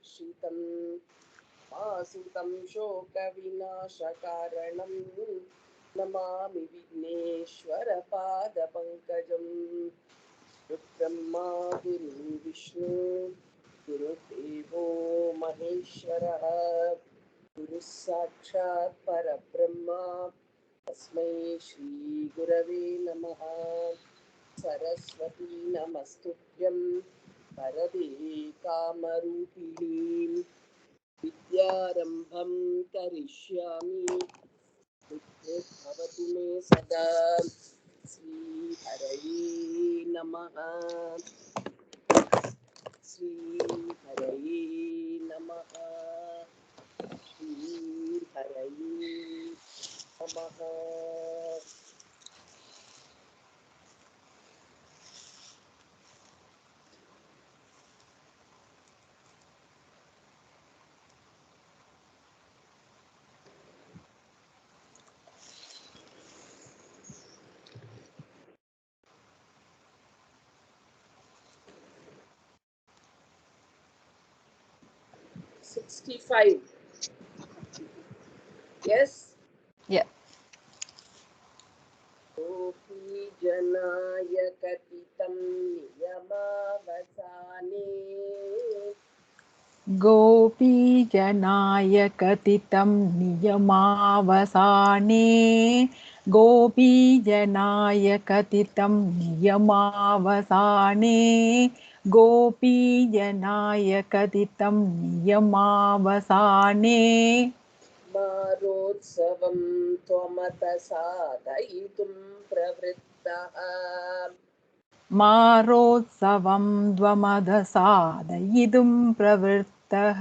रक्षितं मासुतं शोकविनाशकारणं नमामि विघ्नेश्वरपादपङ्कजम् गुरुब्रह्मा गुरुर्विष्णु गुरुदेवो महेश्वरः गुरुः साक्षात् परब्रह्मा तस्मै श्रीगुरवे नमः। सरस्वती नमस्तुभ्यं वरदे कामरूपिणीं विद्यारम्भं करिष्यामि बुद्धिर्भवतु मे सदा। श्रीहरये नमः। श्रीहरये नमः। श्रीहरये नमः। 65. Yes? Yeah. गोपी जनाय कथितं नियमावसाने गोपीजनाय कथितं नियमावसाने गोपीजनाय कथितं नियमावसाने गोपीजनाय कथितं नियमावसाने मारोत्सवं त्वमत साधयितुं प्रवृत्तः मारोत्सवं द्वमदसादयितुं प्रवृत्तः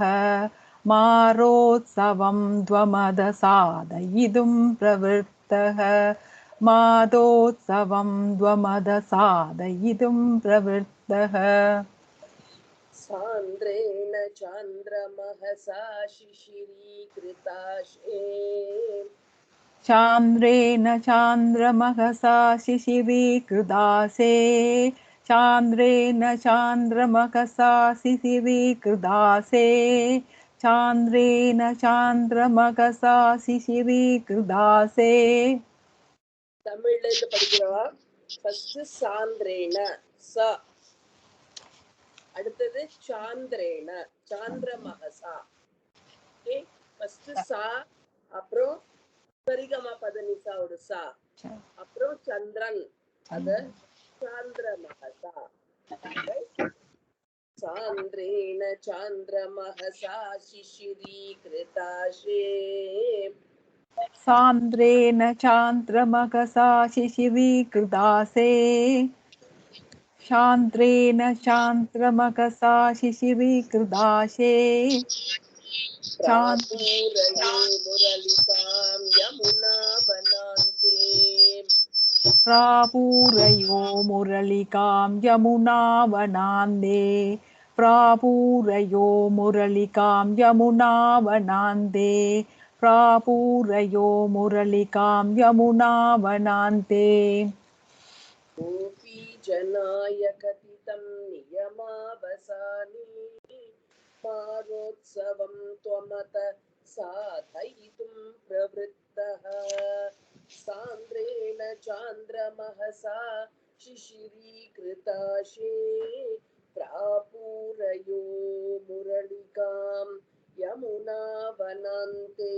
मारोत्सवं द्वमदसादयितुं प्रवृत्तः मादोत्सवं द्वमदसादयितुं प्रवृत्तः सान्द्रेण चान्द्रमहसा शिशिरीकृताशे चान्द्रेण चान्द्रमहसा शिशिरीकृदासे चान्द्रेण चान्द्रमहसा शिशिरीकृदासे चान्द्रेण चान्द्रमहसा शिशिरीकृदासे தமிழ்ல இருந்து படிக்கிறவா ஃபர்ஸ்ட் சாந்திரேன ச அடுத்தது சாந்திரேன சாந்திரமகசா ஓகே ஃபர்ஸ்ட் சா அப்புறம் சரிகமா பதனிசாவோட சா அப்புறம் சந்திரன் அத சாந்திரமகசா சாந்திரேன சாந்திரமகசா शिशिरीकृताशे सान्द्रेण चान्द्रमहसा शिशिरीकृदासे चान्द्रेण चान्द्रमहसा शिशिरीकृदाशे प्रापूरयो मुरलिकां यमुना वनान्ते प्रापूरयो मुरलिकां यमुनावनान्दे प्रापूरयो मुरलिकां यमुनावनान्दे प्रापूरयो मुरलिकां यमुनावनान्ते गोपी जनाय कथितं नियमावसाने मारोत्सवं त्वमत साधयितुं प्रवृत्तः सान्द्रेण चान्द्रमहसा शिशिरीकृताशे प्रापूरयो मुरलिकां यमुनावनान्ते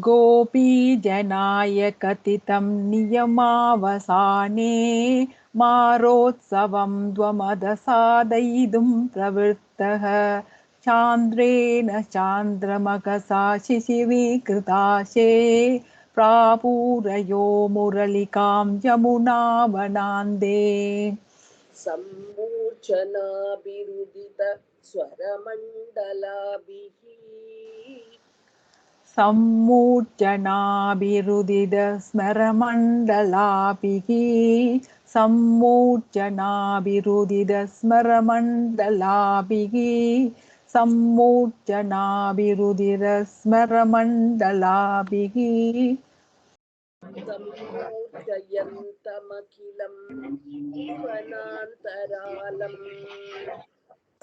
गोपीजनाय कथितं नियमावसाने मारोत्सवं द्वमदसादयितुं प्रवृत्तः चान्द्रेण चान्द्रमहसा शिशिरीकृताशे प्रापूरयो मुरलिकां यमुनावनान्दे सम्मूर्छनाभिरुदित स्वरमण्डलाभिः सम्मूर्च्छनाभिरुदितस्मरमण्डलाभिः सम्मूर्च्छनाभिरुदितस्मरमण्डलाभिः सम्मूर्च्छनाभिरुदितस्मरमण्डलाभिः सम्मोर्छयन्तमखिलं भुवनान्तरालम्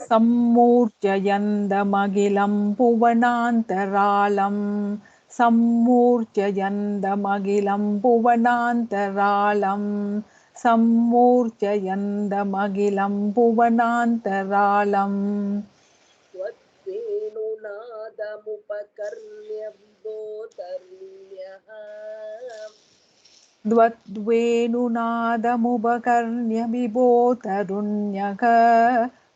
सम्मूर्च्छयन्दमखिलं भुवनान्तरालं सम्मूर्च्छयन्दमखिलं भुवनान्तरालं सम्मूर्च्छयन्दमखिलं भुवनान्तरालम् त्वद्वेणुनादमुपकर्ण्य विभोतरुण्यः द्वद्वेणुनादमुपकर्ण्य विभोतरुण्यक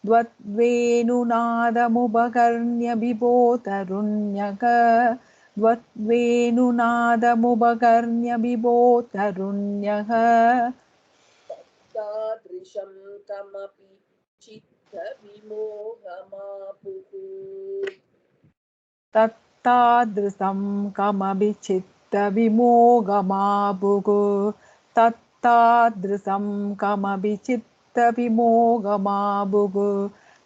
द्वद्वेणुनादमुपकर्ण्य विभोतरुण्यक द्वद्वेणुनादमुपकर्ण्य विभोतरुण्यः तादृशं कमपि चित्तविमोहमापुः तत्तादृशं कमपि चित्तविमोगमापुः तत्तादृशं कमपि चित्तविमोगमापुः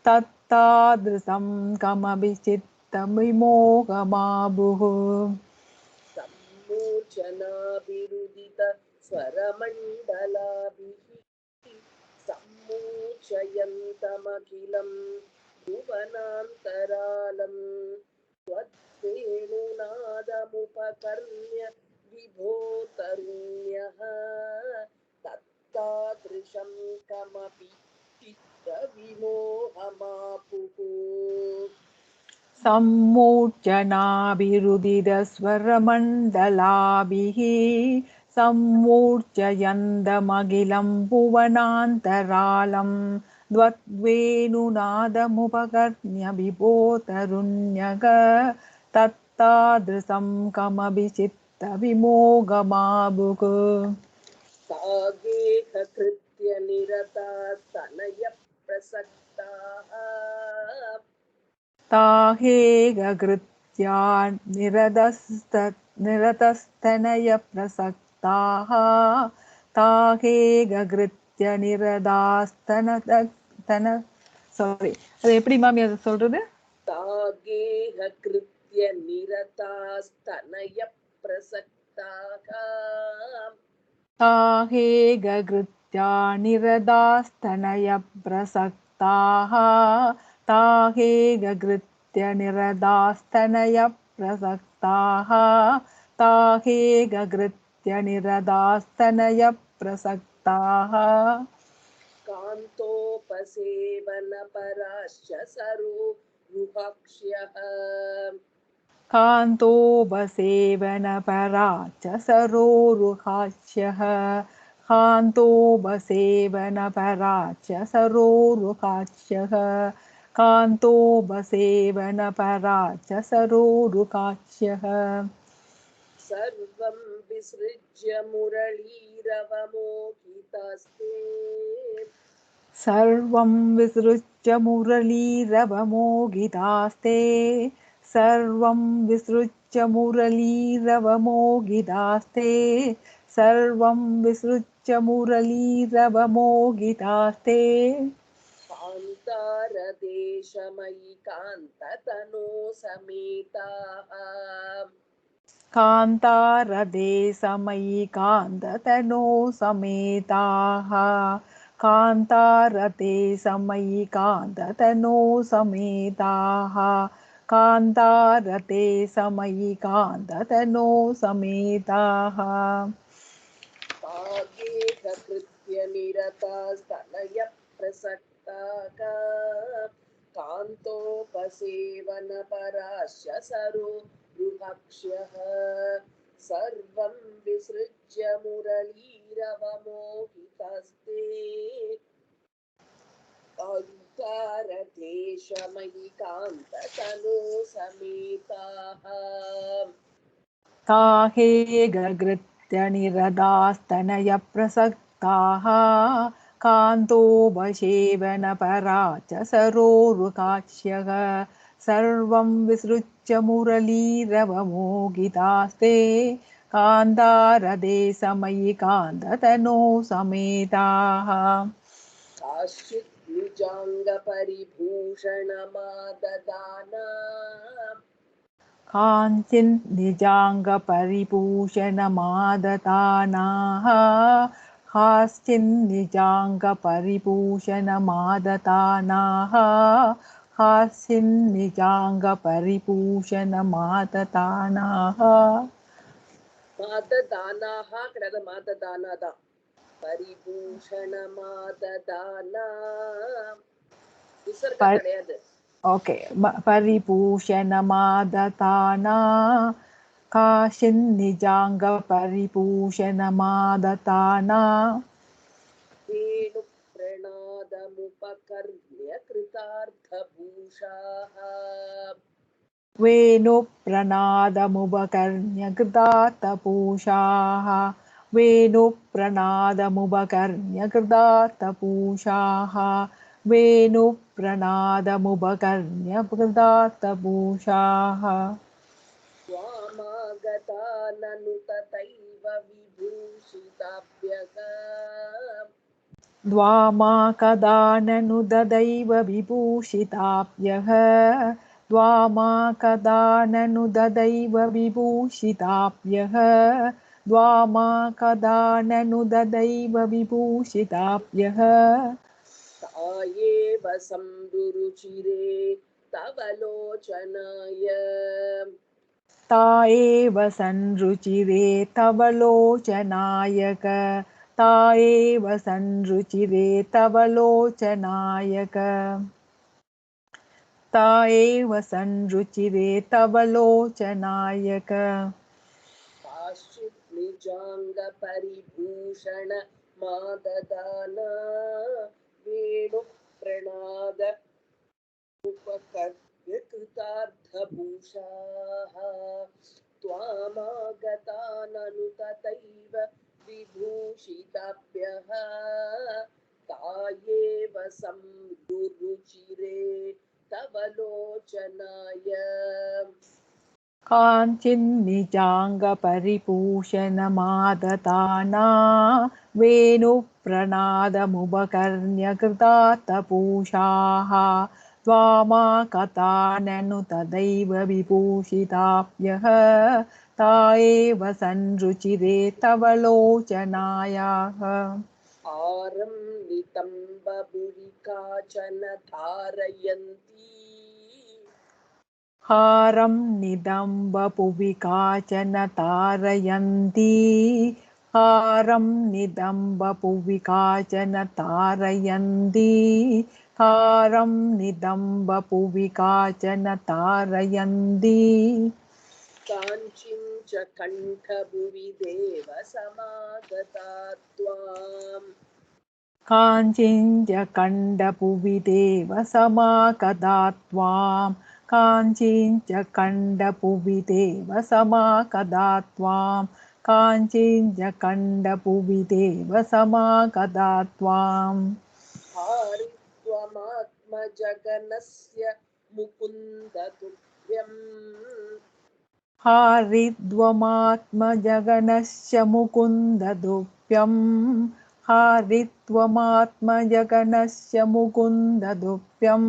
तत्तादृशं कमपि चित्तविमोगमापुः सम्मोचनाभिरुदित स्वरमण्डलाभिः सम्मोचयन्तमखिलं भुवनान्तरालं त्वद्वेणुनादमुपकर्ण्य विभोतरुण्यः तत्तादृशं कमपि चित्तविमोहमापुः सम्मूर्च्छनाभिरुदितस्वरमण्डलाभिः सम्मूर्च्छयन्दमखिलं भुवनान्तरालं द्वद्वेणुनादमुपकर्ण्य विभोतरुण्यक तत्तादृशं कमपि चित्तविमोगमापुः सागेहकृत्य निरता स्तनयप्रसक्ताः ताहेगकृत्या निरतस्तनयप्रसक्ताः ताहेगकृत्य சாரி அது எப்படி மாமி அதை சொல்றது तागेहकृत्य निरता स्तनयप्रसक्ताः ताहेगकृत्या निरदास्तनयप्रसक्ताः ताहेगकृत्य निरदास्तनयप्रसक्ताः ताहेगकृत्य निरदास्तनयप्रसक्ताः कान्तोपसेवनपराश्च सरोरुहक्ष्यः कान्तोपसेवनपरा च सरोरुहाच्यः कान्तोपसेवनपरा च सरोरुहाच्यः कान्तोपसेवनपरा च सरोरुहाच्यः सर्वं विसृज्य मुरलीरवमोहितास्ते सर्वं विसृज्य मुरलीरवमोगितास्ते सर्वं विसृज्य मुरलीरवमोगितास्ते सर्वं विसृज्य मुरलीरवमोगितास्ते कान्तारदेशमयि कान्ततनो समेताः कान्तारदेशमयि कान्ततनो समेताः कान्तारदेशमयि कान्ततनो समेताः कान्तारदेशमयि कान्ततनो समेताः कागेहकृत्य निरता स्तनयप्रसक्ताः कान्तोपसेवनपराश्च सरोरुहक्ष्यः सर्वं विसृज्य मुरलीरवमोहितास्ते कान्तारदेशमयि कान्ततनो समेताः ताहेगकृत्य निरदास्तनयप्रसक्ताः कान्तोपसेवनपरा च सरोरुकाक्ष्यः सर्वं विसृज्य मुरलीरवमोगितास्ते कान्तारदेशमयि कान्ततनो समेताः काश्चित् निजाङ्गपरिभूषणमाददाना काञ्चिन् निजाङ्गपरिभूषणमादतानाः हास्यन्निजाङ्गपरिभूषणमादतानाः हास्यन्निजाङ्गपरिभूषणमादतानाः मातदानाः கிடையாது மாததானாதா பரிபூஷண மாததானா விசர்க்க கிடையாது ओके परिभूषणमादताना काशिन्निजाङ्गपरिभूषणमादताना वेणु प्रणादमुपकर्ण्य कृतार्थभूषाः वेणुप्रणादमुपकर्ण्यकृतार्थपूषाः वेणुप्रणादमुपकर्ण्यकृतार्थपूषाः वेणुप्रणादमुपकर्ण्यकृतार्थपूषाः त्वामागता ननु तथैव विभूषिताभ्यः द्वामा कदा ननु ददैव विभूषिताभ्यः द्वामा कदा ननु ददैव विभूषिताभ्यः द्वामा कदा ननु ददैव विभूषिताभ्यः तायेव संरुचिरे तव लोचनाय ता एव संरुचिरे तव लोचनायक ता एव संरुचिरे तव लोचनायक ता एव संरुचिरे तव लोचनायक काश्चित् निजाङ्गपरिभूषण माददाना वेणुप्रणाद उपकर्ण्य कृतार्थभूषाः त्वामागता ननु तथैव विभूषिताभ्यः तायेव संरुचिरे तव लोचनाय काञ्चिन्निजाङ्गपरिभूषणमादताना वेणुप्रणादमुपकर्ण्यकृतार्थपूषाः त्वामा कथा ननु तदैव विभूषिताभ्यः ता एव संरुचिरे तव लोचनायाः हारं नितम्बभुवि काचन धारयन्ती हारं निदम्बपुवि काचन तारयन्ती हारं निदम्बपुवि काचन तारयन्ती हारं निदम्बपुवि काचन तारयन्ती काञ्चीं च कण्ठभुवि देव समागता त्वाम् काञ्चिञ्च कण्डपुवि देव समाकदा त्वां काञ्चिञ्च कण्डपुवि देव समाकदा त्वां काञ्चिञ्च कण्डपुवि देव समाकदा त्वाम् हारित्वमात्मजगनस्य मुकुन्दतुभ्यम् हारित्वमात्मजगनस्य मुकुन्ददुभ्यं हारित्वमात्मजगनस्य मुकुन्ददुभ्यं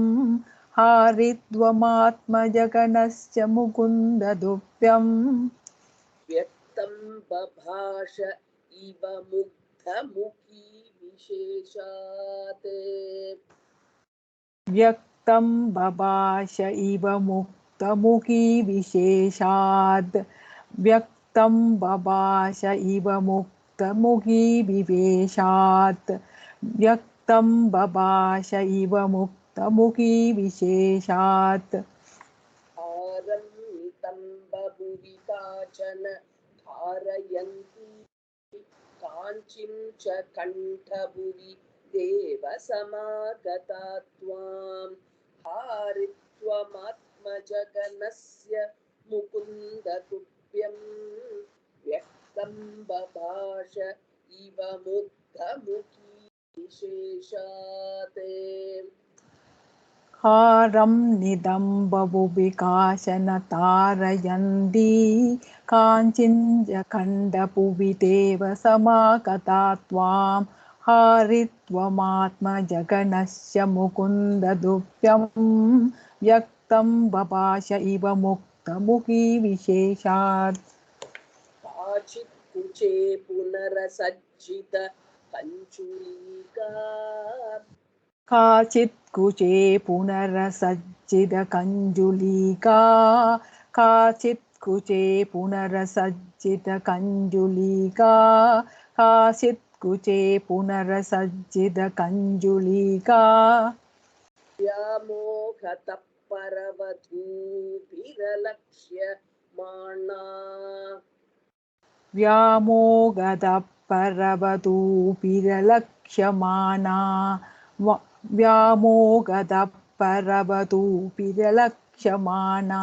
हारित्वमात्मजगनस्य मुकुन्ददुभ्यं व्यक्तं बभाष इव मुग्धमुखी विशेषात् व्यक्तं बभाष इव मुक्तमुखी विशेषाद् व्यक्तं बभाष इव मुक्तमुखी विवेशात् व्यक्तं बभाष इव मुक्तमुखी विशेषात् हारं नितम्बभुवि काचन धारयन्ती काञ्चीं च कण्ठभुवि देव समागता त्वां हारित्वमात्मजगनस्य मुकुन्दतुभ्यं व्यक्तं बभाष इव मुग्धमुखी विशेषात् हारं निदम्बभुवि काचन तारयन्ती काञ्चिञ्च कण्डपुवि देव समागता त्वां हारित्वमात्मजगनस्य मुकुन्ददुभ्यं व्यक्तं बभाष इव मुक्तमुखी विशेषात् काचित् कुचे पुनरसज्जित कञ्चुलीका काचित् कुचे पुनरसज्जितकञ्जुलीका काचित् कुचे पुनरसज्जितकञ्जुलीका काचित् कुचे पुनरसज्जितकञ्जुलीका व्यामोहतः परवधूभिरलक्ष्य माणा व्यामोगतः परवधूभिरलक्ष्यमाणा व्यामोगतः परवधूभिरलक्ष्यमाणा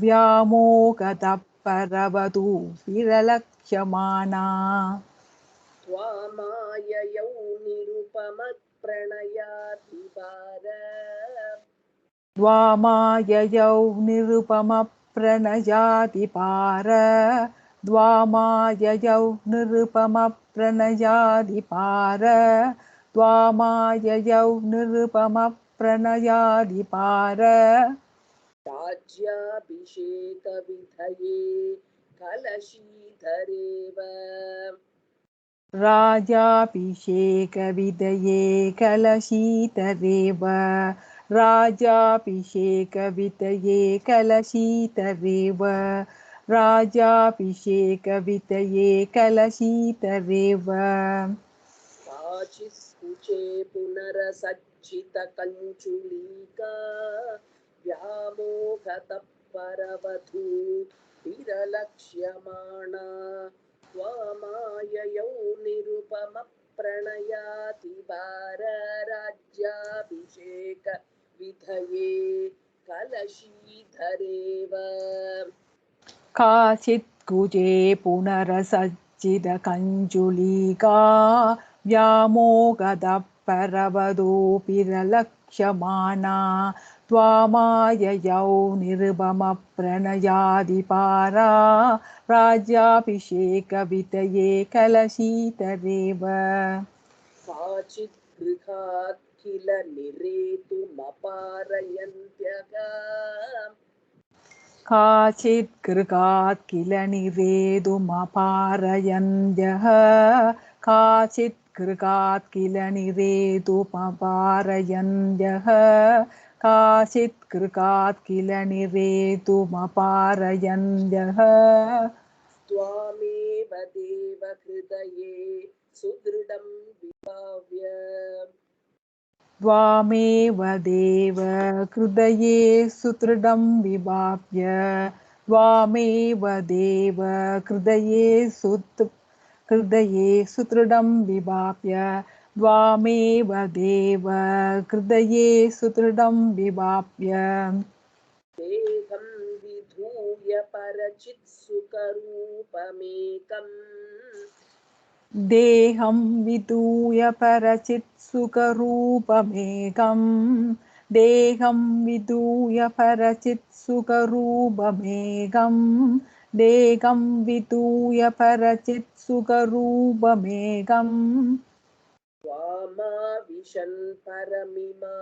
व्यामोगतः परवधूभिरलक्ष्यमाणा त्वामाययौ निरुपमप्रणयाधिभार द्वामाययौ निरुपमप्रणयाधिपार द्वामाययौ निरुपमप्रणयाधिपार द्वामाययौ निरुपमप्रणयाधिपार राज्याभिषेकविधये कलशीधरेव राजाभिषेकविधये कलशीतरेव राजाभिषेकविधये कलशीतरेव राजाभिषेकविधये कलशीतरेव काचिस्कुचे पुनरसज्जितकञ्चुलीका व्यामोहतः परवधूभिरलक्ष्यमाणा त्वामाययौ निरुपमप्रणयातिभार राज्याभिषेकविधये कलशीधरेव काचित् कुजे पुनरसज्जितकञ्जुलीका व्यामोगतः परवधूभिरलक्ष्यमाणा त्वामाययौ निरुपमप्रणयाधिपारा राज्याभिषेकविधये कलशीतरेव काचित् गृहात् किल निरेतुमपारयन्त्यगा काचित् गृहात् किल निरेतुमपारयन्त्यः काचित् गृहात् किल निरेतुमपारयन्त्यः काचित् गृहात् किल निरेतुमपारयन्त्यः त्वामेव देवहृदये सुदृढं विभाव्य त्वामेव देव हृदये सुदृढं विभाव्य त्वामेव देव हृदये सुदृढं विभाव्य त्वामेव देव हृदये सुदृढं विभाव्य देहं विधूय परचित्सुखरूपमेकम् देहं विधूय परचित्सुखरूपमेकम् देहं विधूय परचित्सुखरूपमेकम् देहं विधूय परचित्सुखरूपमेकम् त्वामाविशन् परमिमा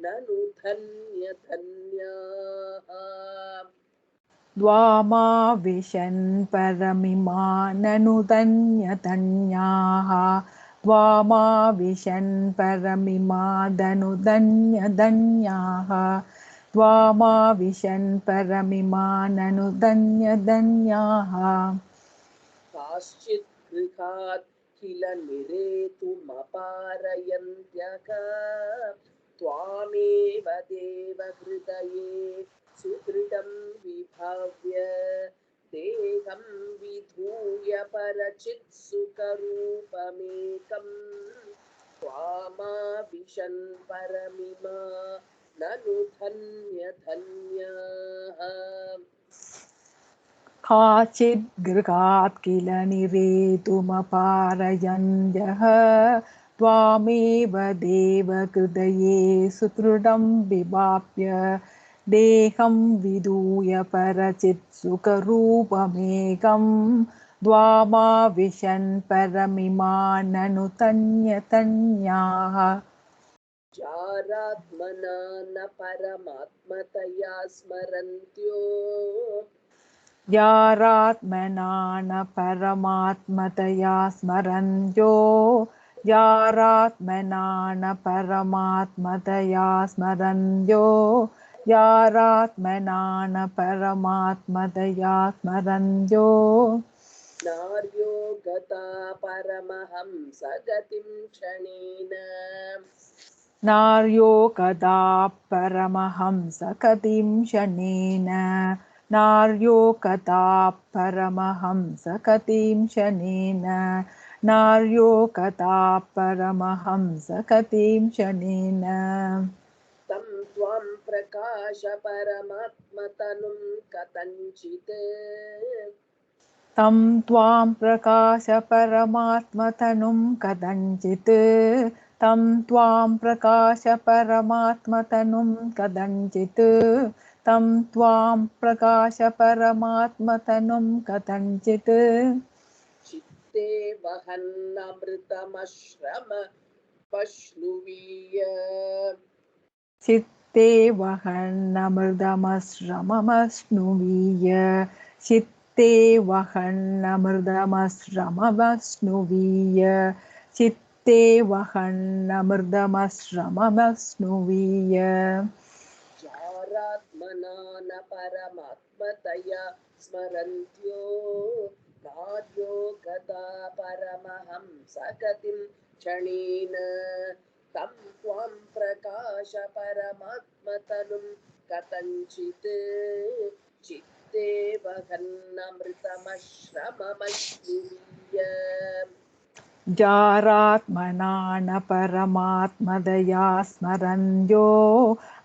ननु धन्यधन्याः द्वामाविशन् परमिमा ननु धन्यधन्याः द्वामाविशन् परमिमा ननु धन्यधन्याः द्वामाविशन् परमिमा ननु धन्यधन्याः काश्चित् गृहात् किल निरेतुमपारयन्त्यगा त्वामेव देवहृदये सुदृढं विभाव्य देहं विधूय परचित्सुखरूपमेकम् त्वामाविशन् परमिमा ननु धन्यधन्याः काचित् गृहात् किल निरेतुमपारयन्त्यः त्वामेव देव हृदये सुदृढं विभाव्य देहं विधूय परचित्सुखरूपमेकं द्वामाविशन् परमिमा ननु तन्यतन्याः चारात्मना न परमात्मतया स्मरन्त्यो यारात्मना न परमात्मतया स्मरन्त्यो यारात्मना न परमात्मतया स्मरन्त्यो यारात्मना न परमात्मतया स्मरन्त्यो नार्यो गता परमहंसगतिं क्षणेन नार्यो कदा परमहंसगतिं शनेन नार्यो कदा परमहंसगतिं शनेन नार्यो कदा परमहंसगतिं शनेन तं त्वां प्रकाश परमात्मतनुं कथञ्चित् तं त्वां प्रकाश परमात्मतनुं कथञ्चित् तं त्वां प्रकाश परमात्मतनुं कथञ्चित् तं त्वां प्रकाश परमात्मतनुं कथञ्चित् चित्ते वहन्नमृतमश्रम पश्नुवीय चित्ते वहन्नमृदमश्रममश्नुवीय चित्ते वहन्नमृदमश्रममश्नुवीय चित्ते वहन्नमृदमश्रममश्नुवीय जारात्मना न परमात्मतया स्मरन्त्यो नार्यो गता परमहंसगतिं क्षणेन तं त्वां प्रकाश परमात्मतनुं कथञ्चित् चित्ते वहन्नमृतमश्रममश्नुवीय जारात्मना न परमात्मदया स्मरन्त्यो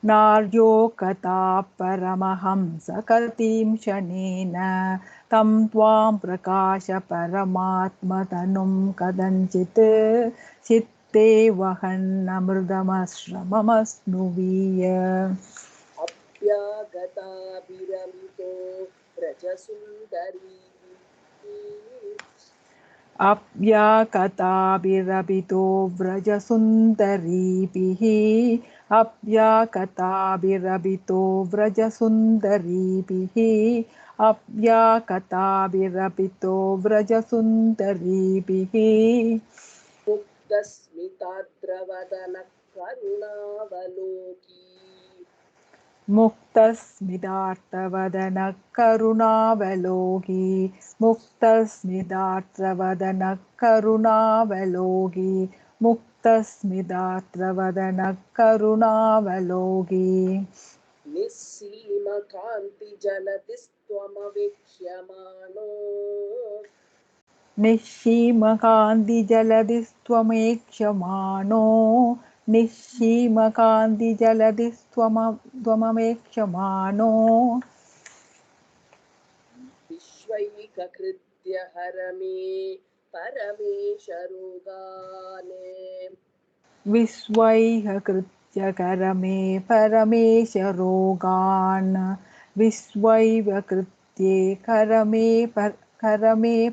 नार्यो कथा परमहंसगतिं शनेन तं त्वां प्रकाश परमात्मतनुं कथञ्चित् चित्ते वहन्नमृदमश्रममश्नुवीय अभ्यागताभिरमितो व्रजसुन्दरी अव्याकताभिरभितो व्रजसुन्दरीभिः अव्याकताभिरभितो व्रजसुन्दरीभिः अव्याकताभिरभितो व्रजसुन्दरीभिः मुक्तस्मिताद्रवदनः करुणावलोकी मुक्तस्मितार्तवदनः करुणावलोकी मुक्तस्मितार्तवदनः करुणावलोकी मुक्तस्मितार्तवदनः करुणावलोकी निःसीमकान्तिजलधिस्त्वमवेक्ष्यमाणो निःसीमकान्तिजलधिस्त्वमेक्ष्यमाणो निःसीमकान्तिजलधिस्त्वमवेक्ष्यमाणो विश्वैककृत्य हर मे परमेशरोगान् विश्वैः कृत्य कर मे परमेश रोगान् विश्वैव कृत्ये कर मे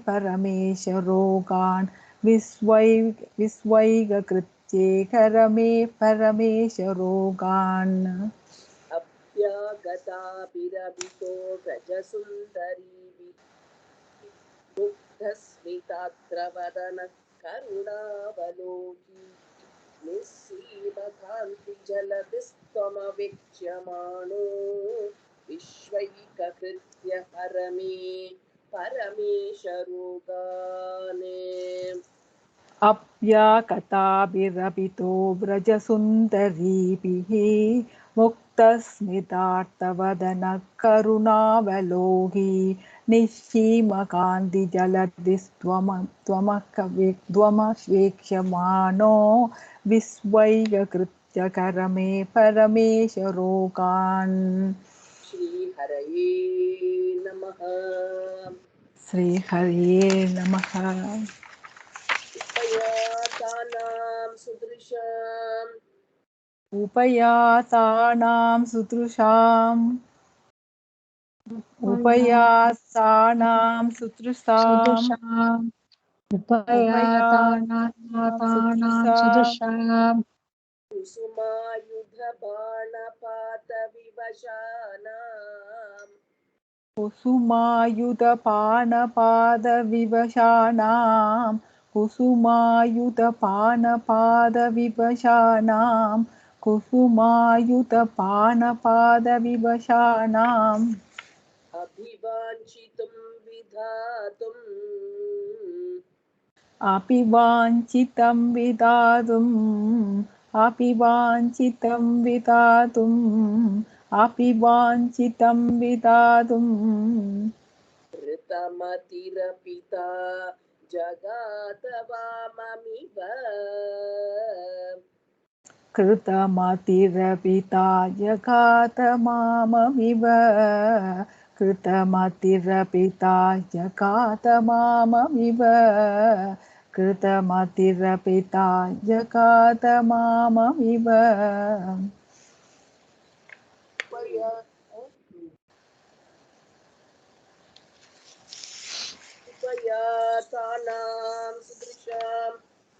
परमेश रोगान् विश्वैव कृत्ये कर मे परमेश रोगान् अभ्यागताभिरभितो व्रजसुन्दरीभिः मुग्धस्मितात्रवदनः करुणावलोकी निःसीमकान्तिजलधिस्त्वमवेक्ष्यमाणो विश्वैककृत्य हर मे परमेशरोगान् अव्याकताभिरभितो व्रजसुन्दरीभिः मुक्तस्मितार्तवदनः करुणावलोकी निःसीमकान्तिजलधिस्त्वमवेक्ष्यमाणो विश्वैककृत्य कर मे परमेश रोगान् श्रीहरये नमः श्रीहरये नमः उपयातानां सुदृशाम् उपयातानां सुदृशाम् उपयासानां सुतृषाम् सुदुषाम् उपयासानां उपयातानां सुतृषाम् सुदुषाम् कुसुमायुधबाणपातविवशानाम् कुसुमायुधपानपादविवशानां कुसुमायुधपानपादविवशानां कुसुमायुधपानपादविवशानाम् अभिवाञ्छितुं विधातुम् अपि वाञ्छितं विधातुम् अपि वाञ्छितं विधातुम् अपि वाञ्छितं विधातुम् ऋतमतिरपिता जगात वाममिव कृतमतिरपिता जगात माममिव कृतमतिरपिता जगात माममिव कृतमतिरपिता जगात माममिव उपयातानां सुदृशां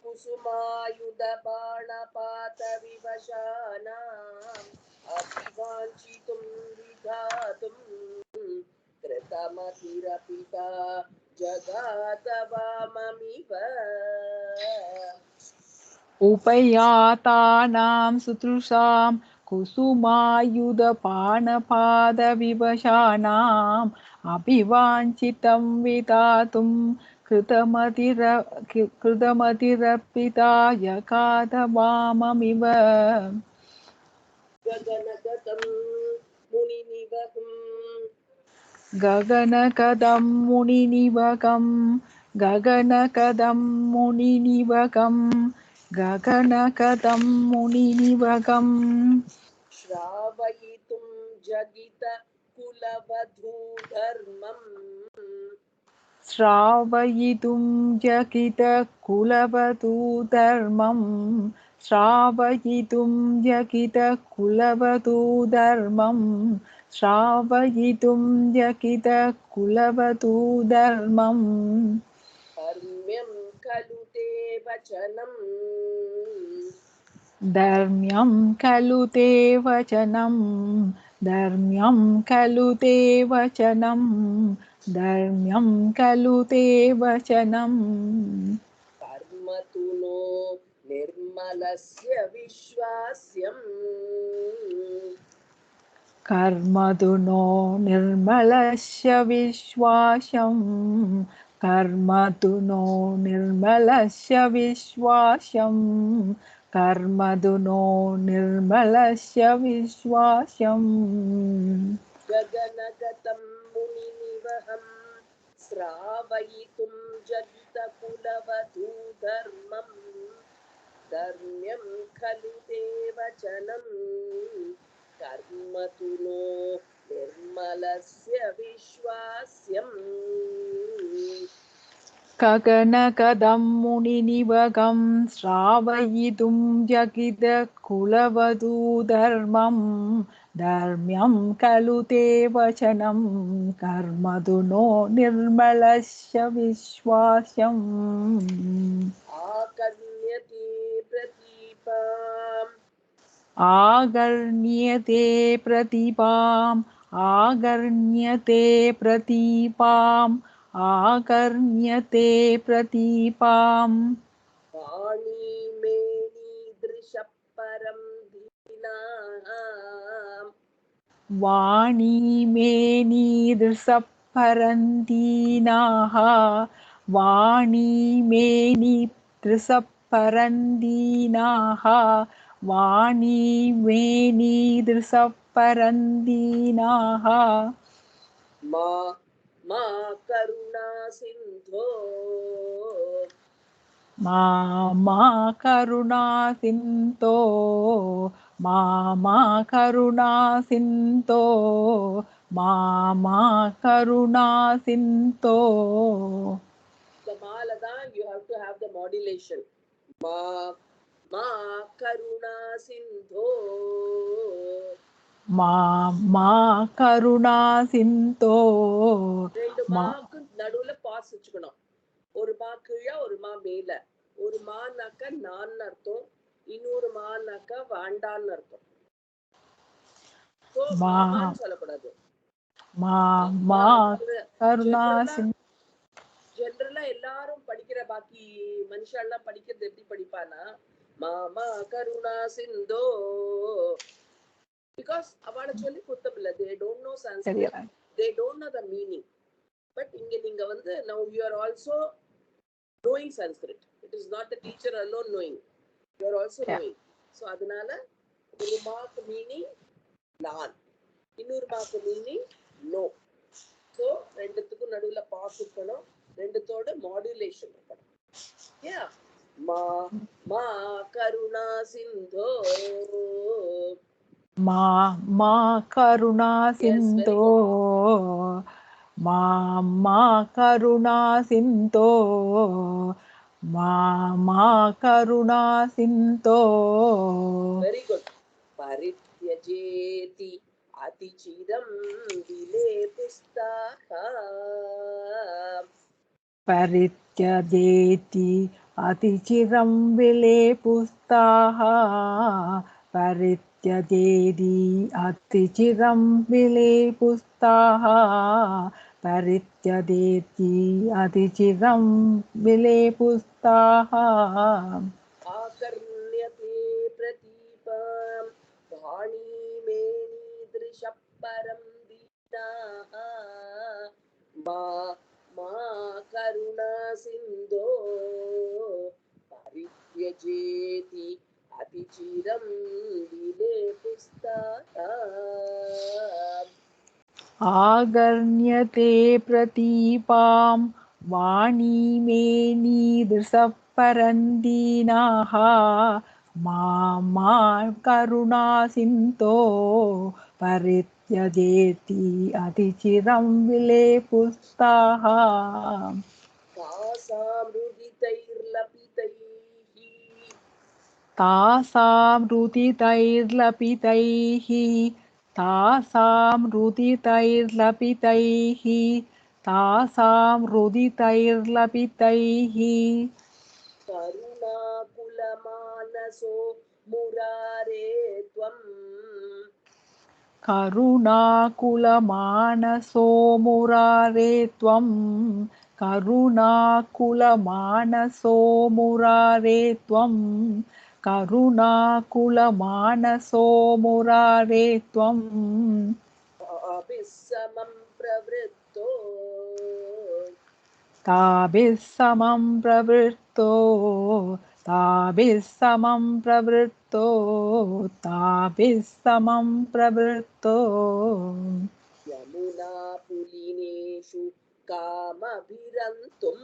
कुसुमायुधबाणपातविवशानाम् अभिवाञ्छितुं विधातुं कृतमतिरपिता जगात वाममिव उपयातानां सुतृषां कुसुमायुधपानपादविवशानाम् अभिवाञ्छितं विधातुं कृतमतिरपिता यकादवाममिव गगनगतं मुनिनिवहं गगनकदं मुनिनिवकं गगनकदं मुनिनिवकं गगनकदं मुनिनिवकम् श्रावयितुं जगितकुलवधूधर्मम् श्रावयितुं जकितकुलवधूधर्मं श्रावयितुं जकितकुलवधूधर्मं श्रावयितुं जकितकुलवधूधर्मम् धर्म्यं खलु ते वचनम् धर्म्यं खलु ते वचनं धर्म्यं खलु ते वचनं धर्म्यं खलु ते वचनम् कर्म तु नो निर्मलस्य विश्वास्यम् कर्मधुनो निर्मलस्य विश्वासं कर्मधुनो निर्मलस्य विश्वासं कर्मधुनो निर्मलस्य विश्वासम् गगनगतं मुनिनिवहं श्रावयितुं जगितकुलवधूधर्मम् धर्म्यं खलु ते वचनम् कर्म तु नो निर्मलस्य विश्वास्यम् गगनकदं मुनिनिवगं श्रावयितुं जगितकुलवधूधर्मं धर्म्यं खलु ते वचनं कर्मधुनो निर्मलस्य विश्वासम् आकर्ण्यते प्रतीपाम् आगर्ण्यते प्रतिपाम् आगर्ण्यते प्रतीपाम् आगर्ण्यते प्रतीपाम् वाणीमेनीदृशः परं धीनाः वाणी मे नीदृशः परन्दीनाः वाणी मे नीदृशः परन्दीनाः वाणी मे नीदृशः परन्दीनाः मा मा करुणा सिन्धो मा करुणा सिन्तो मा करुणा सिन्तो मा करुणा सिन्तो the maladan you have to have the modulation ma ma karuna sindho मा करुणा सिन्तो ரெண்டு मा மாக்கு நடுவுல பாஸ் வச்சுக்கணும் ஒரு மா கீழே ஒரு மா மேல ஒரு மானாக்க நான் அர்த்தம் இன்னொரு மானாக்க வாண்டான்னு அர்த்தம் சோ मा மாமான்னு சொல்லக்கூடாது மா மா கருணா சிந்து ஜெனரலா எல்லாரும் படிக்கிற பாக்கி மனுஷாலாம் படிக்கிறது எப்படி படிப்பானா மாமா கருணா சிந்தோ பிகாஸ் அவளை சொல்லி குத்தம் இல்ல தே டோன்ட் நோ சான்ஸ்கிரிட் தெரியல. They don't know the meaning but இங்க நீங்க வந்து now you are also knowing Sanskrit. It is not the teacher alone knowing. You are also Yeah. knowing. So அதனால ஒரு மார்க் மீனிங் நான் இன்னொரு மார்க் மீனிங் நோ. ஸோ ரெண்டுத்துக்கும் நடுவுல pass இருக்கணும், ரெண்டுத்தோட மாடுலேஷன் இருக்கணும். Yeah. மா மா கருணா சிந்தோ. மா மா கருணா சிந்தோ மா மா கருணா சிந்தோ மா மா கருணா சிந்தோ. Very good. பரித்யஜேதி அதிசிரம் விலேபுஸ்தாஹ. परित्यजेति अतिचिरं विलेपुस्ताः परित्यजेति अतिचिरं विलेपुस्ताः परित्यजेति अतिचिरं विलेपुस्ताः. आकर्ण्यते प्रतीपां वाणीमेनीदृशः परं दीनाः. मा मा करुणा सिन्धो परित्यजेति अतिचिरं विलेपुस्ताः. आगर्ण्यते प्रतीपां वाणीमेनीदृशः परन्दीनाः मा मा करुणा सिन्धो परित्यजेति अतिचिरं विलेपुस्ताः. तासां रुदितैर्लपितैः तासां रुदितैर्लपितैः तासां रुदितैर्लपितैः करुणाकुलमानसो मुरारे त्वम्. करुणाकुलमानसो मुरारे त्वं करुणाकुलमानसो मुरारे त्वं करुणाकुलमानसो मुरारे त्वम्. समं प्रवृत्तो ताभिः समं प्रवृत्तो ताभिः समं प्रवृत्तो ताभिः समं प्रवृत्तो. यमुना पुलिनेषु कामभिरन्तुम्.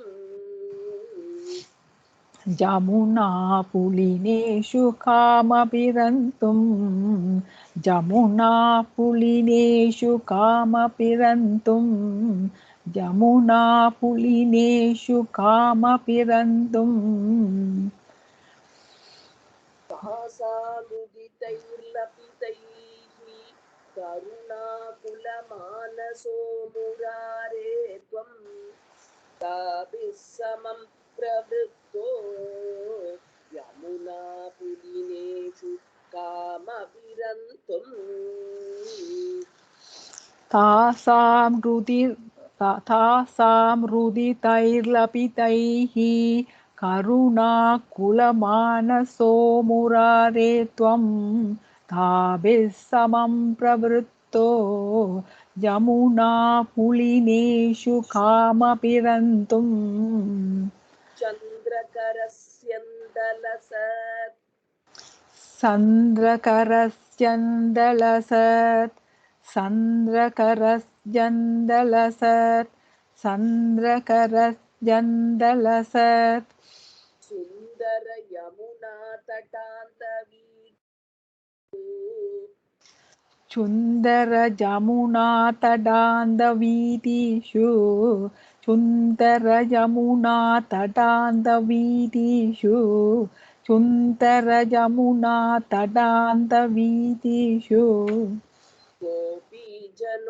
जमुना पुलिनेषु कामभिरन्तुं जमुना पुलिनेषु कामभिरन्तुं जमुना पुलिनेषु कामभिरन्तुं. सहसानुदितैर्लपितैः करुणाकुलमानसो मुरारे त्वं. ताभिः समं प्रवृत्तो यमुना पुलिनेषु कामभिरन्तुम्. तासां रुदितैर्लपितैः करुणाकुलमानसो मुरारे त्वं ताभिः समं प्रवृत्तो यमुना पुलिनेषु कामभिरन्तुम्. चन्द्रकरस्यन्दलसत् चन्द्रकरस्यन्दलसत् चन्द्रकरस्यन्दलसत् चन्द्रकरस्यन्दलसत् सुन्दर यमुना तटान्तवीथौ. सुन्दर यमुना तटान्तवीथिषु सुन्दर यमुना तटान्तवीथिषु सुन्दर यमुना तटान्तवीथिषु. गोपीजनोत्तरीयैः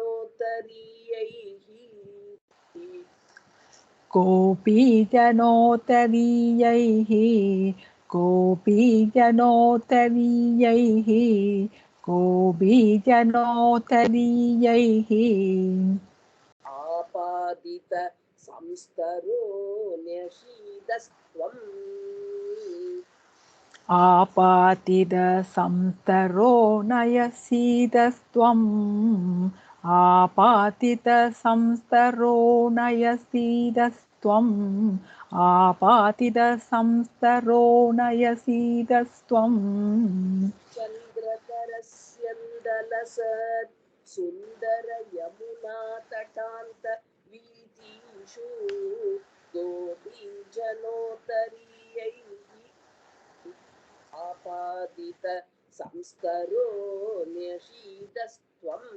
गोपीजनोत्तरीयैः गोपीजनोत्तरीयैः को बीजनोतरीयैः आपादित संस्तरो न्यषीदस्त्वम् आपातितसंस्तरो नयसीदस्त्वम् आपातितसंस्तरो नयसीदस्त्वम् आपातितसंस्तरो नयसीदस्त्वम् चन्द्रकरस्यन्दलसत् सुन्दर यमुना तटान्त वीथीषु गोपीजनोत्तरीयैः आपादित संस्तरो न्यषीदस्त्वम्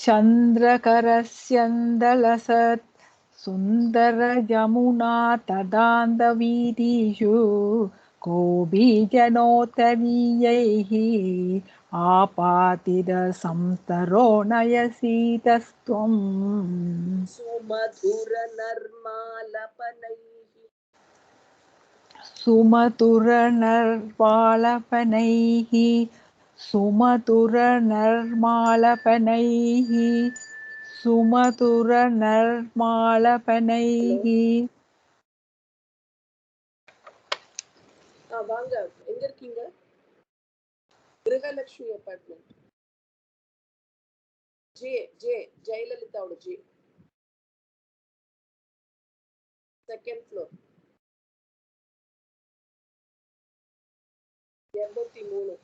चन्द्रकरस्यन्दलसत् सुन्दरयमुना तदान्तवीथीषु गोपीजनोत्तरीयैः आपातितसंस्तरो नयसीदस्त्वम् सुमधुरनर्मालपनैः सुमधुरनर्वालपनैः सुमधुरनर्मालपनैः सुमधुरनर्मालपनैः வாங்க எங்க இருக்கீங்க கிரகலட்சுமி அபார்ட்மெண்ட் ஜெயலலிதாவோட செகண்ட் ஃப்ளோர் 203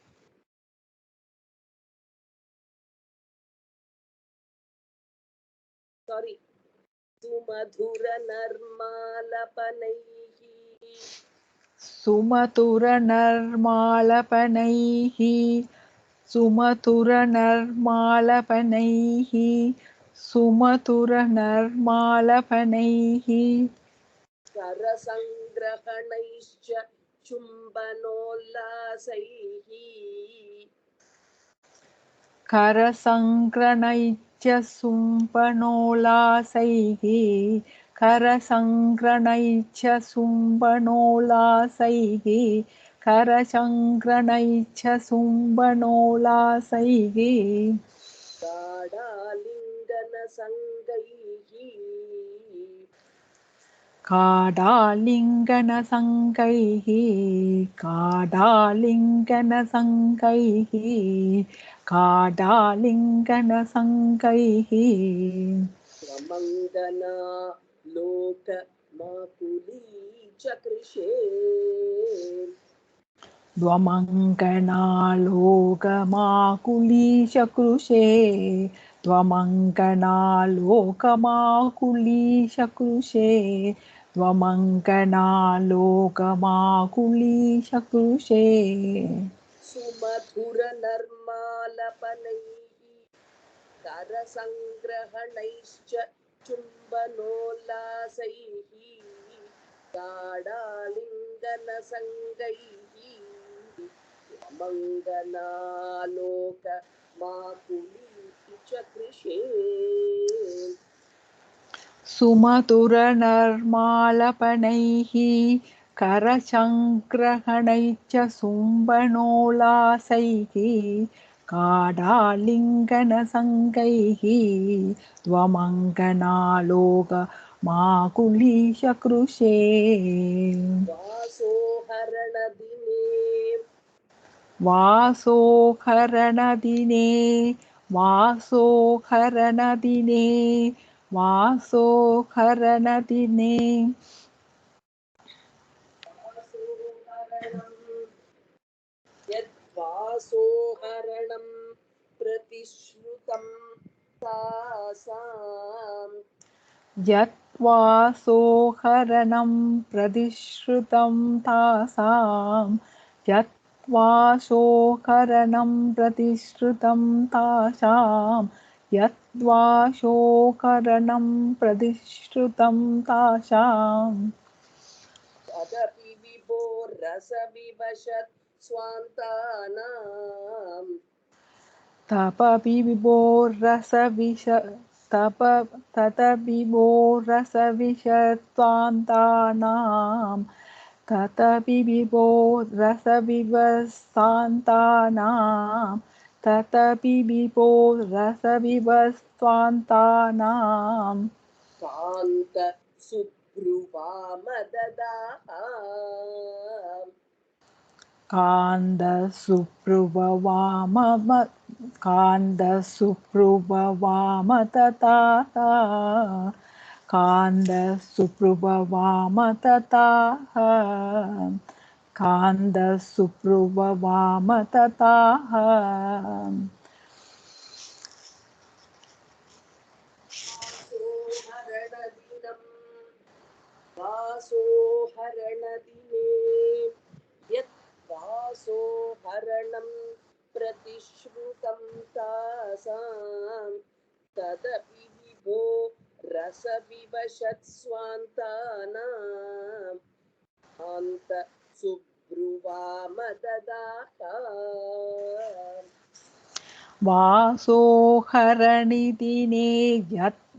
சாரி सुमधुरनर्मालपनैः सुमधुरनर्मालपनैः सुमधुरनर्मालपनैः सुमधुरनर्मालपनैः करसङ्ग्रहणैश्च चुम्बनोल्लासैः करसङ्ग्रहणैश्च सुम्बनोल्लासैः करसङ्ग्रहणैश्च सुम्बनोल्लासैः करसङ्ग्रहणैश्च सुम्बनोल्लासैः गाढालिङ्गनसङ्गैः काडालिङ्गनसङ्गैः काडालिङ्गनसङ्गैः त्वमङ्गना लोकमाकुली च कृशे त्वमङ्गनालोकमाकुलीशकृशे त्वमङ्गनालोकमाकुलीशकृशे त्वमङ्गनालोकमाकुलीशकृशे सुमधुरनर्मालपनैः करसङ्ग्रहणैश्च चुम्बनोल्लासैः गाढालिङ्गनसङ्गैः त्वमङ्गनालोकमाकुली च कृशे सुमधुरनर्मालपनैः करसङ्ग्रहणैश्च सुम्बनोल्लासैः काडालिङ्गनसङ्गैः त्वमङ्गनालोकमाकुलीशकृशे वासोहरणदिने वासोहरणदिने वासोहरणदिने वासोहरणदिने यद्वासोहरणं प्रतिश्रुतं तासाम् यत्वासोहरणं प्रतिश्रुतं तासां यत्वासोहरणं प्रतिश्रुतं तासां यत्वासोहरणं प्रतिश्रुतं तासाम् तदपि विभोरसविवशत् स्वान्तानाम् तदपि विभोरसविषत्वान्तानां ततपिबो रसविवस्तान्तानां ततपिबो रसविवस्तान्तानां कान्त सुभ्रुवामददाः कान्दसुप्रुववाम तताः कान्दसुप्रुववाम तताः कान्दसुप्रुववाम तताः वासोहरणदिने यत् वासोहरणं प्रतिश्रुतं तासां तदपि विभो रसविवशत्स्वान्तानाम् अन्त सुब्रुवामददाः वासोहरणिदिने यद्वासोकरणं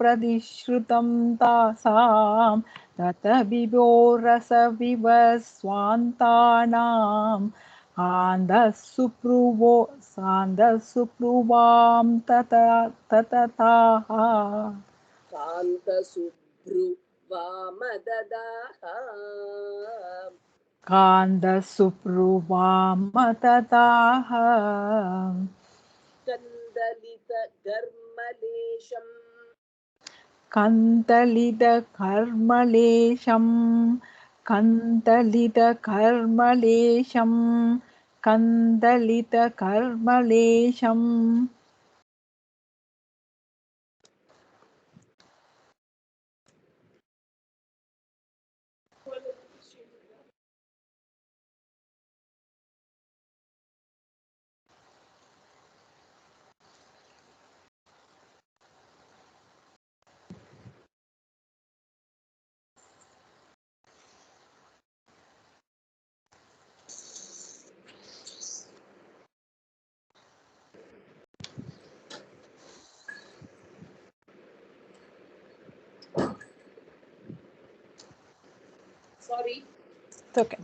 प्रतिश्रुतं तासां ततबिभो रसविवस्वान्तानाम् आन्दः सुप्रुवां ततताः कान्तसुब्रुवामददाः कान्दसुप्रुवां तताः कन्दलितगर्मलेशम् कन्दलितकर्मलेशं कन्दलितकर्मलेशं कन्दलितकर्मलेशं sorry okay.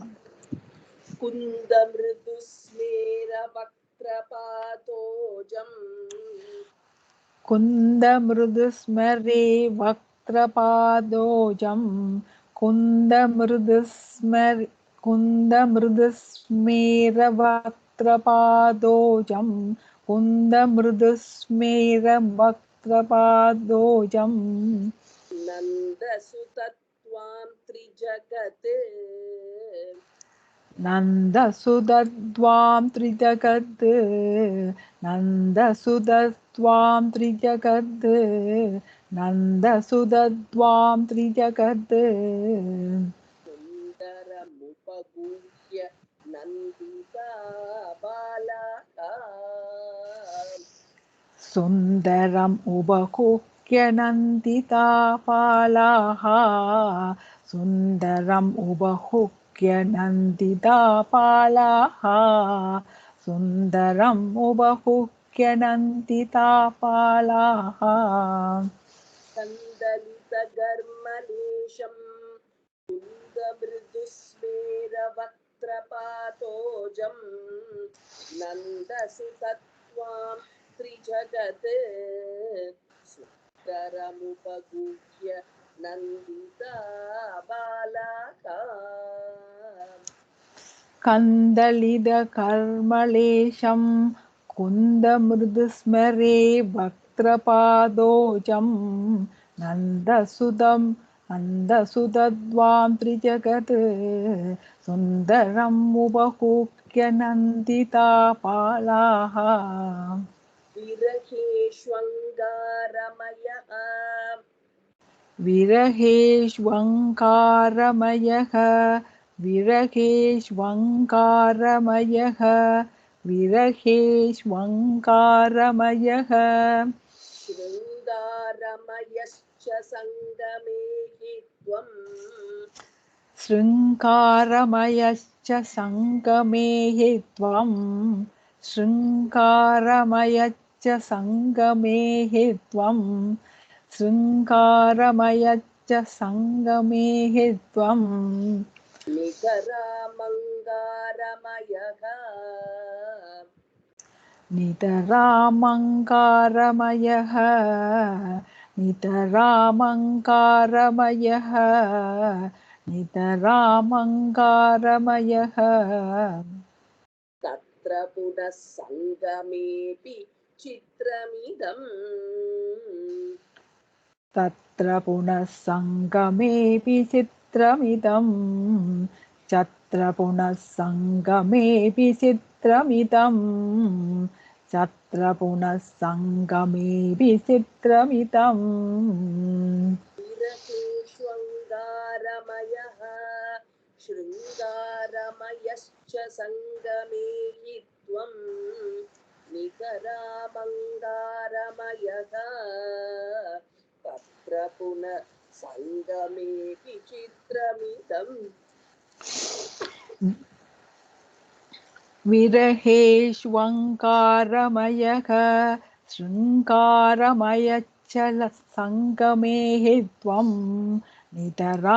कुन्दमृदुस्मेरवक्त्रपातोजम् कुन्दमृदुस्मरे वक्त्रपादोजं कुन्दमृदुस्मेरवक्त्रपादोजं कुन्दमृदुस्मेरवक्त्रपादोजं नन्दसुतत्वां त्रिजगत् नन्दसुदद्वां त्रिजगत् नन्दसुदद्वां त्रिजगत् नन्दसुदद्वां त्रिजगत् सुन्दरमुपगूह्य नन्दिता बालाः सुन्दरम् उबकुह्य नन्दितापालाः सुन्दरम् उबहुक्य नन्दितापालाः सुन्दरम् उबहुक्य नन्दितापालाः कन्दलितगर्मलेशम् कुन्दमृदुस्मेरवक्त्रपातोजम् नन्दसुतत्वां त्रिजगत् सुन्दरमुपगूह्य नन्दिता बालाः कन्दलितकर्मलेशं कुन्दमृदुस्मरे वक्त्रपादोजं नन्दसुदद्वां त्रिजगत् सुन्दरम् उबहुक्य नन्दितापालाः विरहेष्वङ्गारमयः विरहेष्वङ्कारमयः विरहेष्वङ्कारमयः विरहेष्वङ्कारमयः शृङ्गारमयश्च सङ्गमे हि त्वम् शृङ्गारमयश्च सङ्गमे हि त्वं शृङ्गारमयश्च सङ्गमे हि त्वं शृङ्गारमयश्च सङ्गमे त्वं नितरामङ्गारमयः नितरामङ्कारमयः नितरामङ्कारमयः नितरामङ्कारमयः तत्र पुनः सङ्गमेऽपि चित्रमिदम् तत्र पुनः सङ्गमेऽपि चित्रमिदं चत्र पुनः सङ्गमेऽपि चित्रमिदं चत्र पुनः सङ्गमेऽपि चित्रमिदम् विरहेष्वङ्गारमयः शृङ्गारमयश्च सङ्गमे हि त्वं नितरामङ्गारमयः तत्र पुनः सङ्गमेऽपि चित्रमिदम् विरहेष्वङ्कारमयः शृङ्गारमयच्चल सङ्गमे त्वं नितरामङ्कारमयः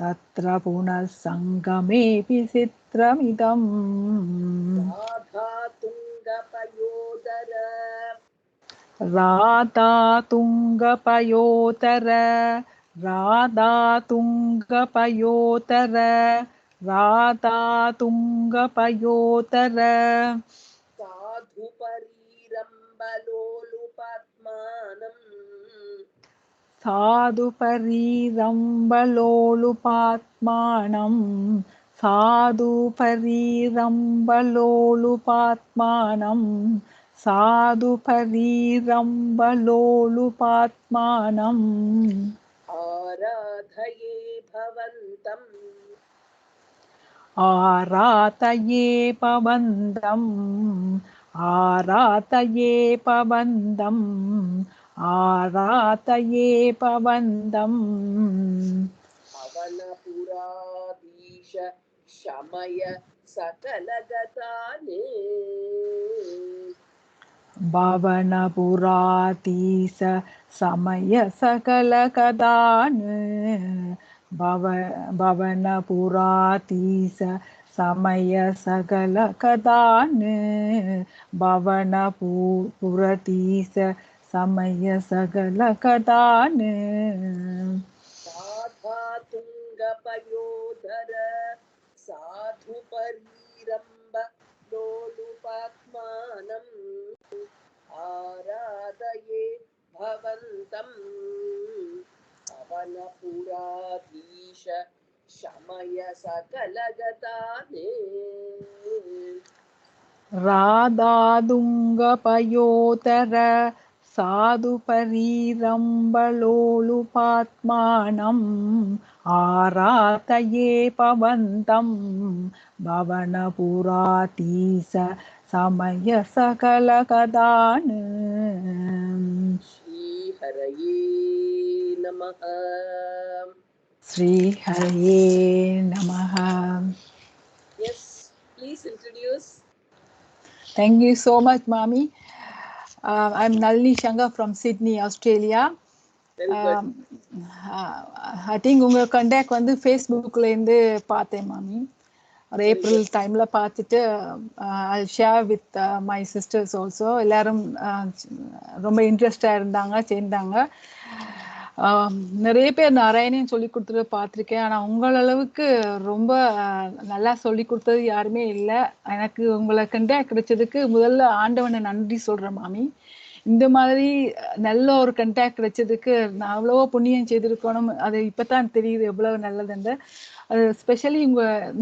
तत्र पुनः सङ्गमेऽपि चित्रमिदम् राधातुङ्गपयोदर राधातुङ्गपयोतर राधातुङ्गपयोतर राधातुङ्गपयोतर साधुपरीरम्बलोलुपात्मानम् साधुपरीरम्बलोलुपात्मानं साधुपरीरम्बलोलुपात्मानं साधुपरीरम्बलोलुपात्मानम् आराधये भवन्तम् आरातये पवन्दम् आरातये पवन्दम् आरातये पवन्दम् पवनपुराधीश शमय सकलगताने भवनपुरातीस समय सकलकदान् भवनपुरातीस समय सकलकदान् भवनपुरतीस समय सकलकदान् राधातुङ्गपयोधर साधुपरीरम्ब लोलुपात्मानम् आराधये भवन्तम् पवनपुराधीश शमय सकलगताने राधादुङ्गपयोतर साधुपरीरम्बलोलुपात्मानम् आरातये पवन्तं भवनपुरातीस समय सकलकदान् श्रीहरये नमः श्रीहरये नमः. Yes, please introduce. Thank you so much, Mami. I'm Nalini Shankar from Sydney, Australia. Very good. I think உங்கள் கண்டாக்ட் வந்து ஃபேஸ்புக்லேருந்து பார்த்தேன் மாமி. ஒரு ஏப்ரல் டைமில் பார்த்துட்டு ஐ share with my sisters also. எல்லாரும் ரொம்ப இன்ட்ரெஸ்டாக இருந்தாங்க, சேர்ந்தாங்க. நிறைய பேர் நாராயணின்னு சொல்லி கொடுத்துட்டு பார்த்துருக்கேன். ஆனால் உங்களளவுக்கு ரொம்ப நல்லா சொல்லி கொடுத்தது யாருமே இல்லை. எனக்கு உங்களை கண்டாக்ட் கிடைச்சதுக்கு முதல்ல ஆண்டவனை நன்றி சொல்கிறேன் மாமி. இந்த மாதிரி நல்ல ஒரு கண்டாக்ட் கிடைச்சதுக்கு நான் அவ்வளவோ புண்ணியம் செய்திருக்கணும். அது இப்போதான் தெரியுது எவ்வளவு நல்லதுன்னு. அது ஸ்பெஷலி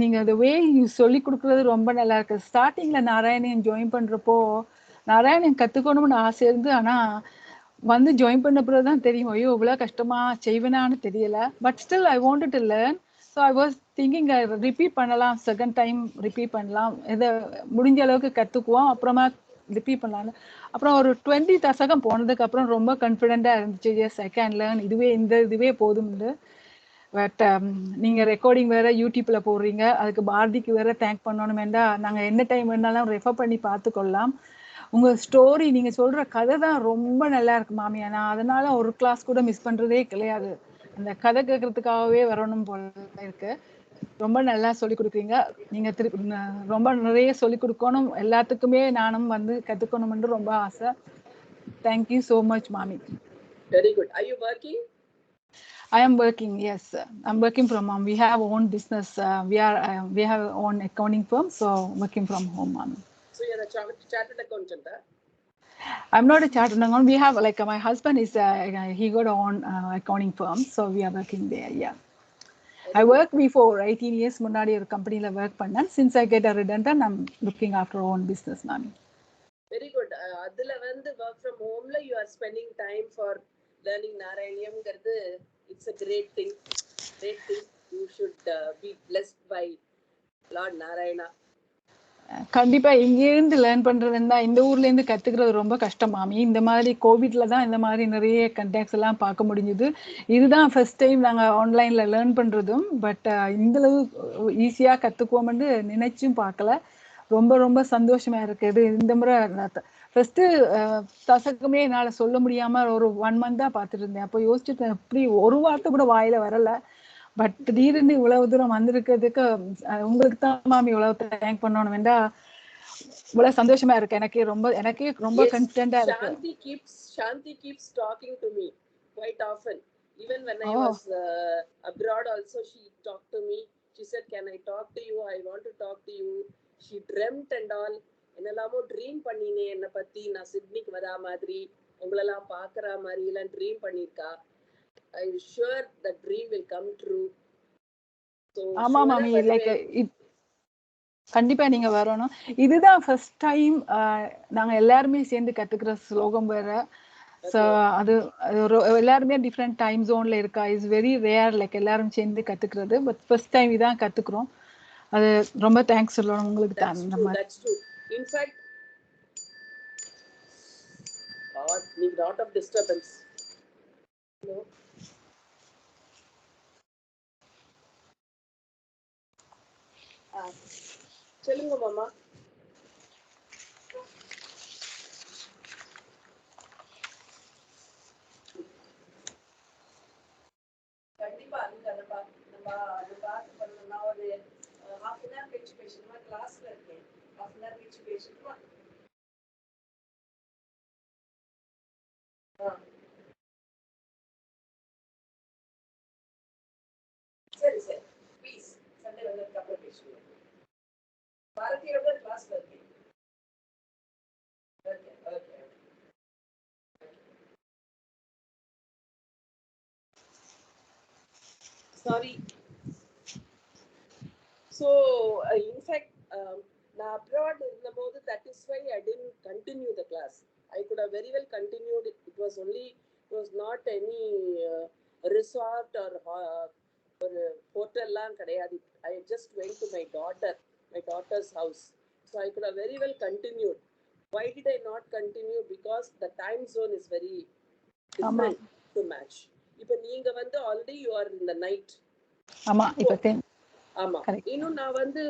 நீங்கள் அந்த வே சொல்லி கொடுக்குறது ரொம்ப நல்லா இருக்கு. ஸ்டார்டிங்கில் நாராயணியன் ஜாயின் பண்ணுறப்போ நாராயணியன் கற்றுக்கணும்னு ஆசை இருந்து, ஆனால் வந்து ஜாயின் பண்ண பிறகு தான் தெரியும், ஐயோ இவ்வளோ கஷ்டமாக செய்வேனான்னு தெரியல. But still I wanted to learn. So I was thinking repeat பண்ணலாம், செகண்ட் டைம் ரிப்பீட் பண்ணலாம், எதை முடிஞ்ச அளவுக்கு கற்றுக்குவோம், அப்புறமா ரிப்பீட் பண்ணலான்னு. அப்புறம் ஒரு 20 தசகம் போனதுக்கு அப்புறம் ரொம்ப கான்ஃபிடென்ட்டாக இருந்துச்சு. எஸ் ஐ கேன் லேர்ன், இதுவே போதும்னு. பட் நீங்கள் ரெக்கார்டிங் வேறு யூடியூப்பில் போடுறீங்க, அதுக்கு பாரதிக்கு வேறு தேங்க் பண்ணணும் வேண்டாம். நாங்கள் என்ன டைம் வேணாலும் ரெஃபர் பண்ணி பார்த்துக்கொள்ளலாம். உங்க ஸ்டோரி நீங்க சொல்ற கதை தான் ரொம்ப நல்லா இருக்கு மாமி. நான் அதனால ஒரு கிளாஸ் கூட மிஸ் பண்றதே கிடையாது. அந்த கதை கேட்கறதுக்காகவே வரணும் போல இருக்கு. ரொம்ப நல்லா சொல்லி கொடுக்குறீங்க. நீங்க ரொம்ப நிறைய சொல்லி கொடுக்கணும், எல்லாத்துக்குமே நானும் வந்து கத்துக்கணும்னு ரொம்ப ஆசை. Thank you so much, Mami. Very good. Are you working? I am working, yes. I'm working from home. We have own business. We have own accounting firm, so working from home, Mami. So you're a chartered accountant, huh? I'm not a chartered accountant. We have like my husband is he got own accounting firm, so we are working there. Yeah. I worked before 18 years முன்னாடி ஒரு கம்பெனில work பண்ணேன். Since I get a redundant, I'm looking after own business, Mami. Very good. அதுல வந்து work from homeல you are spending time for learning நாராயணியம்ங்கிறது it's a great thing. Great thing. You should be blessed by Lord Narayana. கண்டிப்பா இங்க இருந்து learn பண்றதுன்னா இந்த ஊர்ல இருந்து கத்துக்கிறது ரொம்ப கஷ்டம் மாமி. இந்த மாதிரி கோவிட்ல தான் இந்த மாதிரி நிறைய கண்டாக்ட்ஸ் எல்லாம் பார்க்க முடிஞ்சது. இதுதான் ஃபர்ஸ்ட் டைம் நாங்க ஆன்லைன்ல லேர்ன் பண்றதும். பட் இந்த அளவு ஈஸியா கத்துக்குவோம்னு நினைச்சும் பார்க்கல. ரொம்ப ரொம்ப சந்தோஷமா இருக்குது. இந்த முறை ஃபர்ஸ்ட் தசகமே என்னால சொல்ல முடியாம ஒரு 1 மந்த் தான் பார்த்துட்டு இருந்தேன். அப்போ யோசிச்சுட்டு எப்படி ஒரு வார்த்தை கூட வாயில வரல. பட் திடீர்னு இவ்வளவு தூரம் வந்திருக்கிறதுக்கு உங்களுக்கு தான் மாமி இவ்வளவு தேங்க் பண்ணணும் வேண்டா. இவ்வளவு சந்தோஷமா இருக்கு. எனக்கே ரொம்ப கான்ஃபிடென்ட்டா இருக்கு. Shanti keeps talking to me quite often. Even when I was abroad also she talked to me. She said, can I talk to you? I want to talk to you. She dreamt and all. என்னெல்லாமோ dream பண்ணினே என்னை பத்தி நான் சிட்னிக்கு வரா மாதிரி உங்களெல்லாம் பார்க்குற மாதிரி எல்லாம் ட்ரீம் பண்ணியிருக்கா. I'm sure the dream will come true. So ஆமா மாமி, லைக் கண்டிப்பா நீங்க வரணும். இதுதான் ஃபர்ஸ்ட் டைம் நாங்க எல்லாருமே சேர்ந்து கத்துக்கிற ஸ்லோகம் வேற. ஸோ அது எல்லாருமே டிஃப்ரெண்ட் டைம் ஜோன்ல இருக்கா. இட்ஸ் வெரி ரேர் லைக் எல்லாரும் சேர்ந்து கத்துக்கிறது. பட் ஃபர்ஸ்ட் டைம் இதான் கத்துக்கிறோம். அது ரொம்ப தேங்க்ஸ் சொல்லணும் உங்களுக்கு தான். That's true. In fact, need lot of disturbance. No. சொல்லுங்க மாமா. கண்டிப்பா நம்ம அது பார்த்து பண்ணணும்னா ஒரு half an hour கழிச்சு பேசணுமா? கிளாஸ்ல இருக்கேன். half an hour கழிச்சு பேசணுமா? சரி சரி ப்ளீஸ் சண்டே வந்ததுக்கு அப்புறம் பேசுவோம். பாரதியோட கிளாஸ்ல இருக்கேன். Okay okay. Sorry. So in fact நான் abroad இருந்தபோது that is why I didn't continue the class. I could have very well continued. It was not any resort or ஒரு ஹோட்டல்லாம் கிடையாது. I just went to my daughter's house. So I could have very well continued. Why did I not continue? Because the time zone is very different to match. இப்போ நீங்க வந்து already you are in the night. ஆமா இப்போ ஆமா. இன்னும் நான் வந்து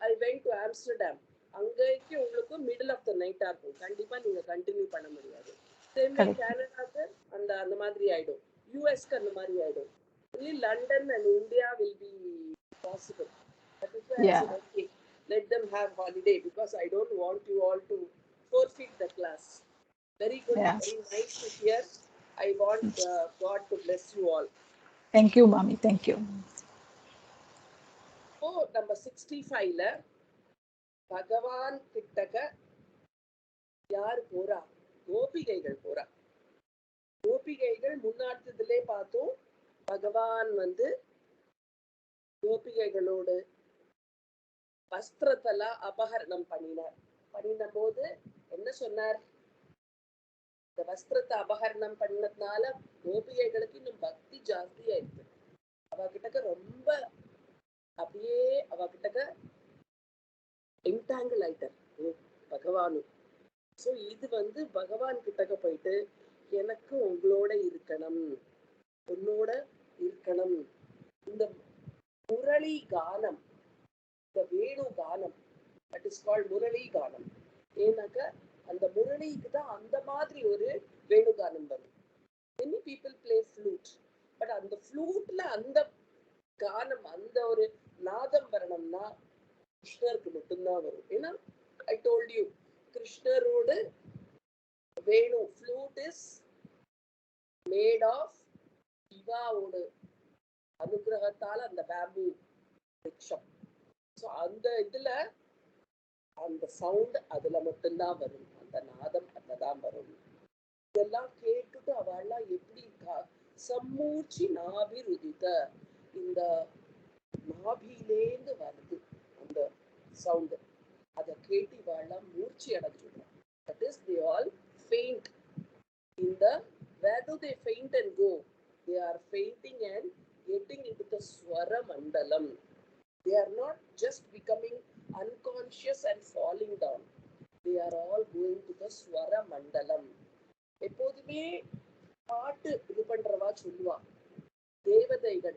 I went to Amsterdam. அங்கேக்கு உங்களுக்கு மிடில் ஆஃப் த நைட்டா இருக்கும். கண்டிப்பா நீங்க கண்டினியூ பண்ண முடியாது. சேம் வே கனடாக்கு அந்த மாதிரி ஆயிடும். யூஎஸ்க்கு அந்த மாதிரி ஆயிடும். Only London and India will be possible. That is why I said, okay, let them have holiday because I don't want you all to forfeit the class. Very good, very nice to hear. I want God to bless you all. Thank you, Mami. Thank you. இப்போ நம்ம 65ல பகவான் கிட்டக்க யார் போறா? கோபிகைகள் போறா. கோபிகைகள் முன்னாடிலே பார்த்தோம். பகவான் வந்து கோபிகைகளோடு வஸ்திரத்தெல்லாம் அபகரணம் பண்ணின போது என்ன சொன்னார்? இந்த வஸ்திரத்தை அபகரணம் பண்ணதுனால கோபிகைகளுக்கு இன்னும் பக்தி ஜாஸ்தியா இருக்கு. அவகிட்டக்க ரொம்ப அப்படியே அவகிட்டக்க என்டாங்கிள் ஆயிட்டார் பகவானும். ஸோ இது வந்து பகவான் கிட்டக்க போயிட்டு எனக்கு உங்களோட இருக்கணும், உன்னோட இருக்கணும். இந்த முரளி கானம், இந்த வேணு கானம், தட் இஸ் கால்ட் முரளி கானம். ஏன்னாக்க அந்த முரளிக்கு தான் அந்த மாதிரி ஒரு வேணுகானம் வரும். many people play flute, but அந்த ஃப்ளூட்ல அந்த கானம் அந்த ஒரு நாதம் வரணும்னா கிருஷ்ணருக்கு மட்டும்தான் வரும். ஏன்னா ஐ டோல்ட் யூ, கிருஷ்ணரோட வேணு ஃப்ளூட் இஸ் மேட் ஆஃப் சிவாவோட அனுகிரகத்தால அந்த பேம்பு விருட்சம். ஸோ அந்த இதுல அந்த சவுண்ட் அதுல மட்டும்தான் வரும், அந்த நாதம் அதுலதான் வரும். இதெல்லாம் கேட்டுட்டு அவெல்லாம் எப்படி சம்மூர்ச்சி நாபி ருதித, இந்த நாபிலேந்து வருது அந்த சவுண்ட். அதை கேட்டு இவெல்லாம் மூர்ச்சி அடைஞ்சிடுறான். That is, they all faint. In the, where do they faint and go? They are fainting and getting into the swara mandalam. They are not just becoming unconscious and falling down. They are all going to the swara mandalam. எப்போதுமே பாட்டு இது பண்றவா சொல்லுவா, தேவதைகள்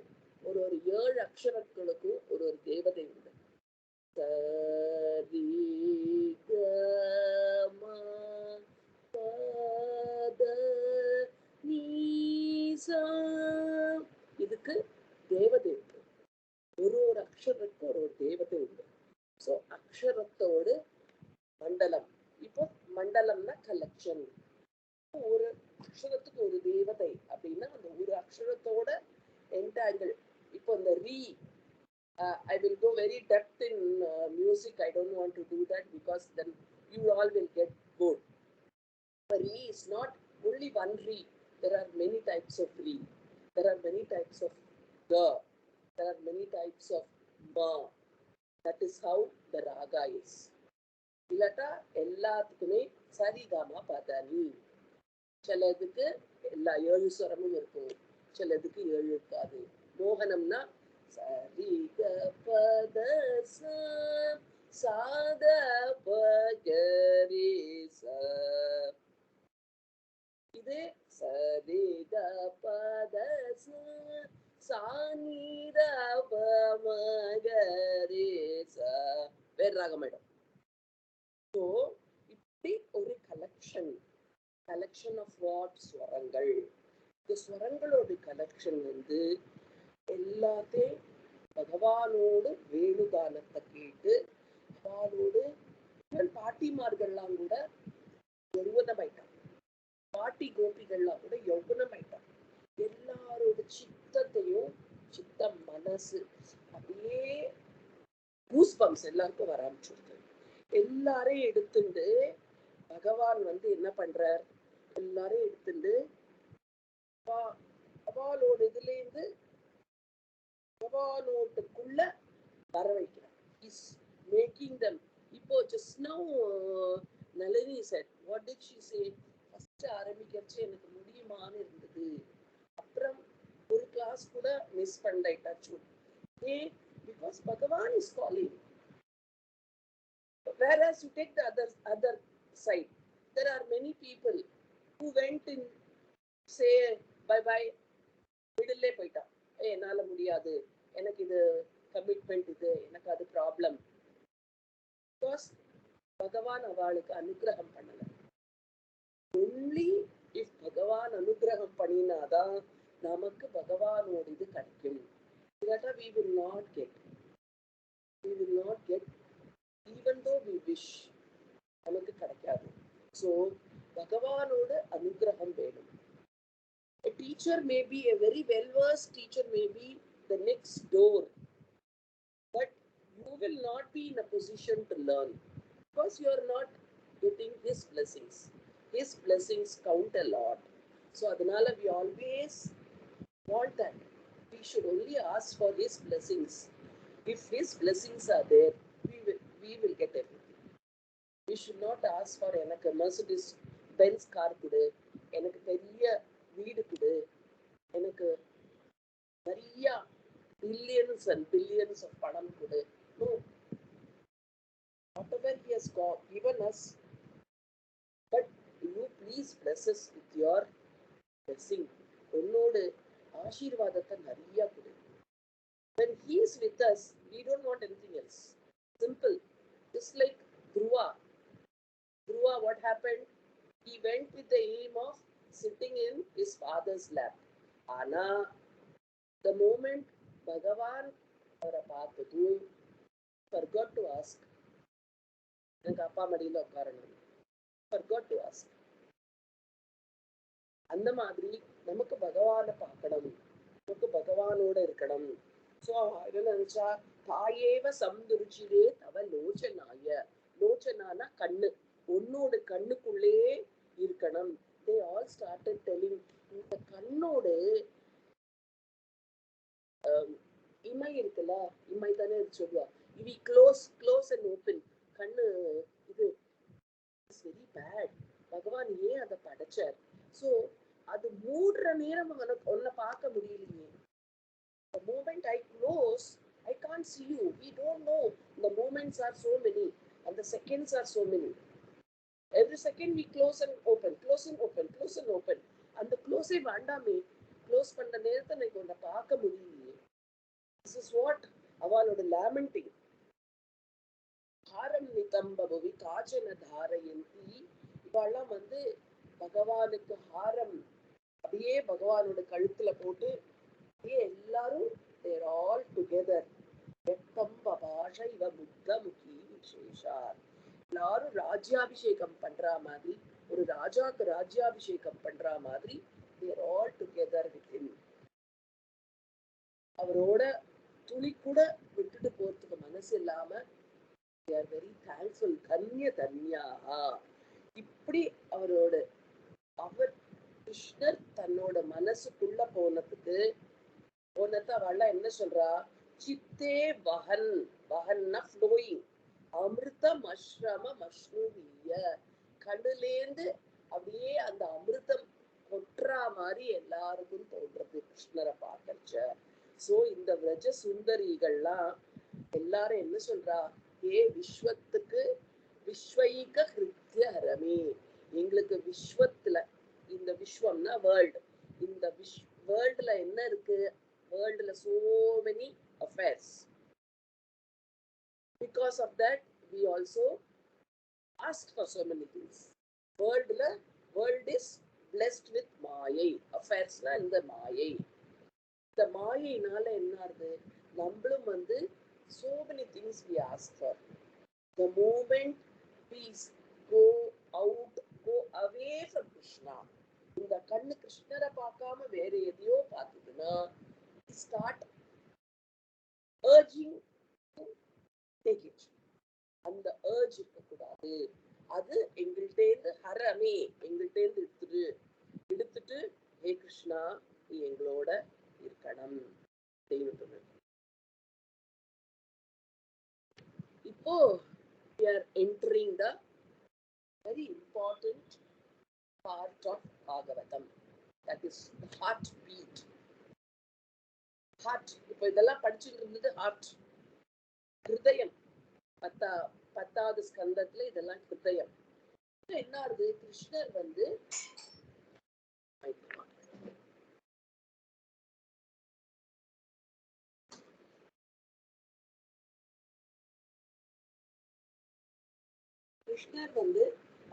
ஒரு 7 அக்ஷரங்களுக்கும் ஒரு தேவதை உண்டு. சரி கம பத நீசா, இதுக்கு தேவதை உண்டு. ஒரு அக்ஷரத்துக்கு ஒரு தேவதை உண்டு. ஸோ அக்ஷரத்தோடு மண்டலம். இப்போ மண்டலம்னா கலெக்ஷன். ஒரு அக்ஷரத்துக்கு ஒரு தேவதை அப்படின்னா அந்த ஒரு அக்ஷரத்தோட என்டாங்கிள். இப்போ இந்த ரீ, I will go very depth in music. I don't want to do that because then you all will get bored. The re is not only one re. There are many types of re. There are many types of ga. There are many types of ma. That is how the raga is. இல்லட்டா எல்லாத்துக்குமே சரிகாமா பதனி. சிலதுக்கு எல்லா 7 ஸ்வரமும் இருக்கும், சிலதுக்கு 7 இருக்காது. மோகனம்னா சரி க பத சாத பகரி ச, இது சரி க பத சானித பமகரி ச, வேறு ராகமாயிடும். ஸோ இப்படி ஒரு கலெக்ஷன் ஆஃப் வாட் ஸ்வரங்கள். இந்த ஸ்வரங்களோட கலெக்ஷன் எல்லாத்தையும் பகவானோடு வேணுகானத்தை கேட்டு பகவானோடு பாட்டிமார்கள்லாம் கூட யௌவனமாயிட்டாங்க, பாட்டி கோபிகள்லாம் கூட யௌவனமாயிட்டாங்க. எல்லாரோட சித்தத்தையும் சித்த மனசு அப்படியே கூஸ்பம்ஸ் எல்லாருக்கும் வர ஆரம்பிச்சிருக்கு. எல்லாரையும் எடுத்துட்டு பகவான் என்ன பண்றார், எல்லாரையும் எடுத்துட்டு அவளோட இதுல இருந்து பகவானோட்டுக்குள்ள வர வைக்கிறார். Is making them. இப்போ just now Nalini said, what did she say? First ஆரம்பிக்கிறச்சு எனக்கு முடியுமான்னு இருந்தது, அப்புறம் ஒரு கிளாஸ் கூட மிஸ் பண்ணிட்டாச்சு. ஏன்? because Bhagavan is calling. Whereas you take the other side, there are many people who went in, say bye bye, middle போயிட்டான். என்னால முடியாது, எனக்கு இது கமிட்மெண்ட், இது எனக்கு அது ப்ராப்ளம். பிகாஸ் பகவான் அவளுக்கு அனுகிரகம் பண்ணல. ஒன்லி இஃப் பகவான் அனுகிரகம் பண்ணினாதான் நமக்கு பகவானோட இது கிடைக்கும். இல்லாட்டா we will not get even though we wish, நமக்கு கிடைக்காது. ஸோ பகவானோட அனுகிரகம் வேணும். A teacher may be, a very well-versed teacher may be the next door, but you will not be in a position to learn because you are not getting his blessings. His blessings count a lot. So adanala we always want that. We should only ask for his blessings. If his blessings are there, we will get everything. We should not ask for எனக்கு Mercedes Benz car கொடு, எனக்கு பெரிய வீடு கொடு, எனக்கு நிறைய billions and billions of பணம் கொடு. No. Whatever he has given us, but you please bless us with your blessing. உன்னோட ஆசீர்வாதத்தை நிறைய கொடு. When he is with us, we don't want anything else. Simple. Just like Dhruva. Dhruva, what happened? He went with the aim of sitting in his father's lap. Ana, the moment Bhagavan அவரை பார்த்ததும் forgot to ask. எனக்கு அப்பா மடியில உட்காரணும். Forgot to ask. அந்த மாதிரி நமக்கு பகவானை பார்க்கணும், நமக்கு பகவானோட இருக்கணும். சோ என்ன நினைச்சா, தாயேவ சம்துருச்சிரே தவ லோச்சனாய. லோச்சனானா கண்ணு, உன்னோட கண்ணுக்குள்ளே இருக்கணும். They all started telling, இந்த கண்ணோட இமை இருக்குல்ல, இமை தானே சொல்லுவா, இவி க்ளோஸ் அண்ட் ஓப்பன். கண்ணு இது வெரி பேட். பகவான் ஏன் அதை படைச்சார்? சோ அது மூடுற நேரம் உன்னை பார்க்க முடியலையே. The moment I close, I can't see you. We don't know. The moments are so many and the seconds are so many. Every second we close and open, close and open, close and open. அந்த க்ளோஸே வேண்டாமே, close பண்ண நேரத்தை எனக்கு உன்னை பார்க்க முடியலையே. This is what அவளோட lamenting. ஹாரம் நிதம்பபுவி காஜன தாரயந்தி. இவெல்லாம் பகவானுக்கு ஹாரம் அப்படியே பகவானோட கழுத்துல போட்டு அப்படியே எல்லாரும் they're all together. இவ புத்த முகி விசேஷார். எல்லாரும் ராஜ்யாபிஷேகம் பண்ற மாதிரி, ஒரு ராஜாக்கு ராஜ்யாபிஷேகம் பண்ற மாதிரி they're all together with him. அவரோட துளி கூட விட்டுட்டு போறதுக்கு மனசு இல்லாம they are very thankful. தன்ய தன்யாஹா. இப்படி அவரோட அவர் கிருஷ்ணர் தன்னோட மனசுக்குள்ள போனதுக்கு அவள் என்ன சொல்றா, சித்தே வஹன், வஹன்னா ஃப்ளோயிங், அமிர்தம் அஸ்ரமம் அஸ்னுவிய. கண்ணுலேந்து அப்படியே அந்த அமிர்தம் கொட்டுறா மாதிரி எல்லாருக்கும் தோன்றது கிருஷ்ணரை பார்க்கறச்ச. சோ இந்த விரஜ சுந்தரிகள்லாம் எல்லாரும் என்ன சொல்றா, ஏ விஸ்வத்துக்கு விஸ்வைக கிருத்திய ஹரமே, எங்களுக்கு விஸ்வத்துல, இந்த விஸ்வம்னா வேர்ல்டு, இந்த வேர்ல்டுல என்ன இருக்கு, வேர்ல்டுல so many affairs. Because of that we also asked for so many things. World is blessed with மாயை. affairs na இந்த மாயை. இந்த மாயைனால என்ன ஆகுது, நம்மளும் so many things we ask for. The moment we go away from Krishna, இந்த கண்ணு கிருஷ்ணரை பார்க்காம வேற எதையோ பார்த்ததுன்னா we start urging to take it. அந்த urge இருக்கக்கூடாது. அது எங்கள்கிட்டேருந்து ஹரமே, எங்கள்கிட்டேருந்து எடுத்துட்டு ஹே கிருஷ்ணா நீ எங்களோட இருக்கணும். இப்போ we are entering the very important part of Bhagavatam, that is the heartbeat. Heart. இப்போ இதெல்லாம் படிச்சுட்டு இருந்தது ஹார்ட், ஹிருதயம். பத்தாவது ஸ்கந்தத்துல இதெல்லாம் ஹிருதயம். என்ன ஆகுது, கிருஷ்ணர்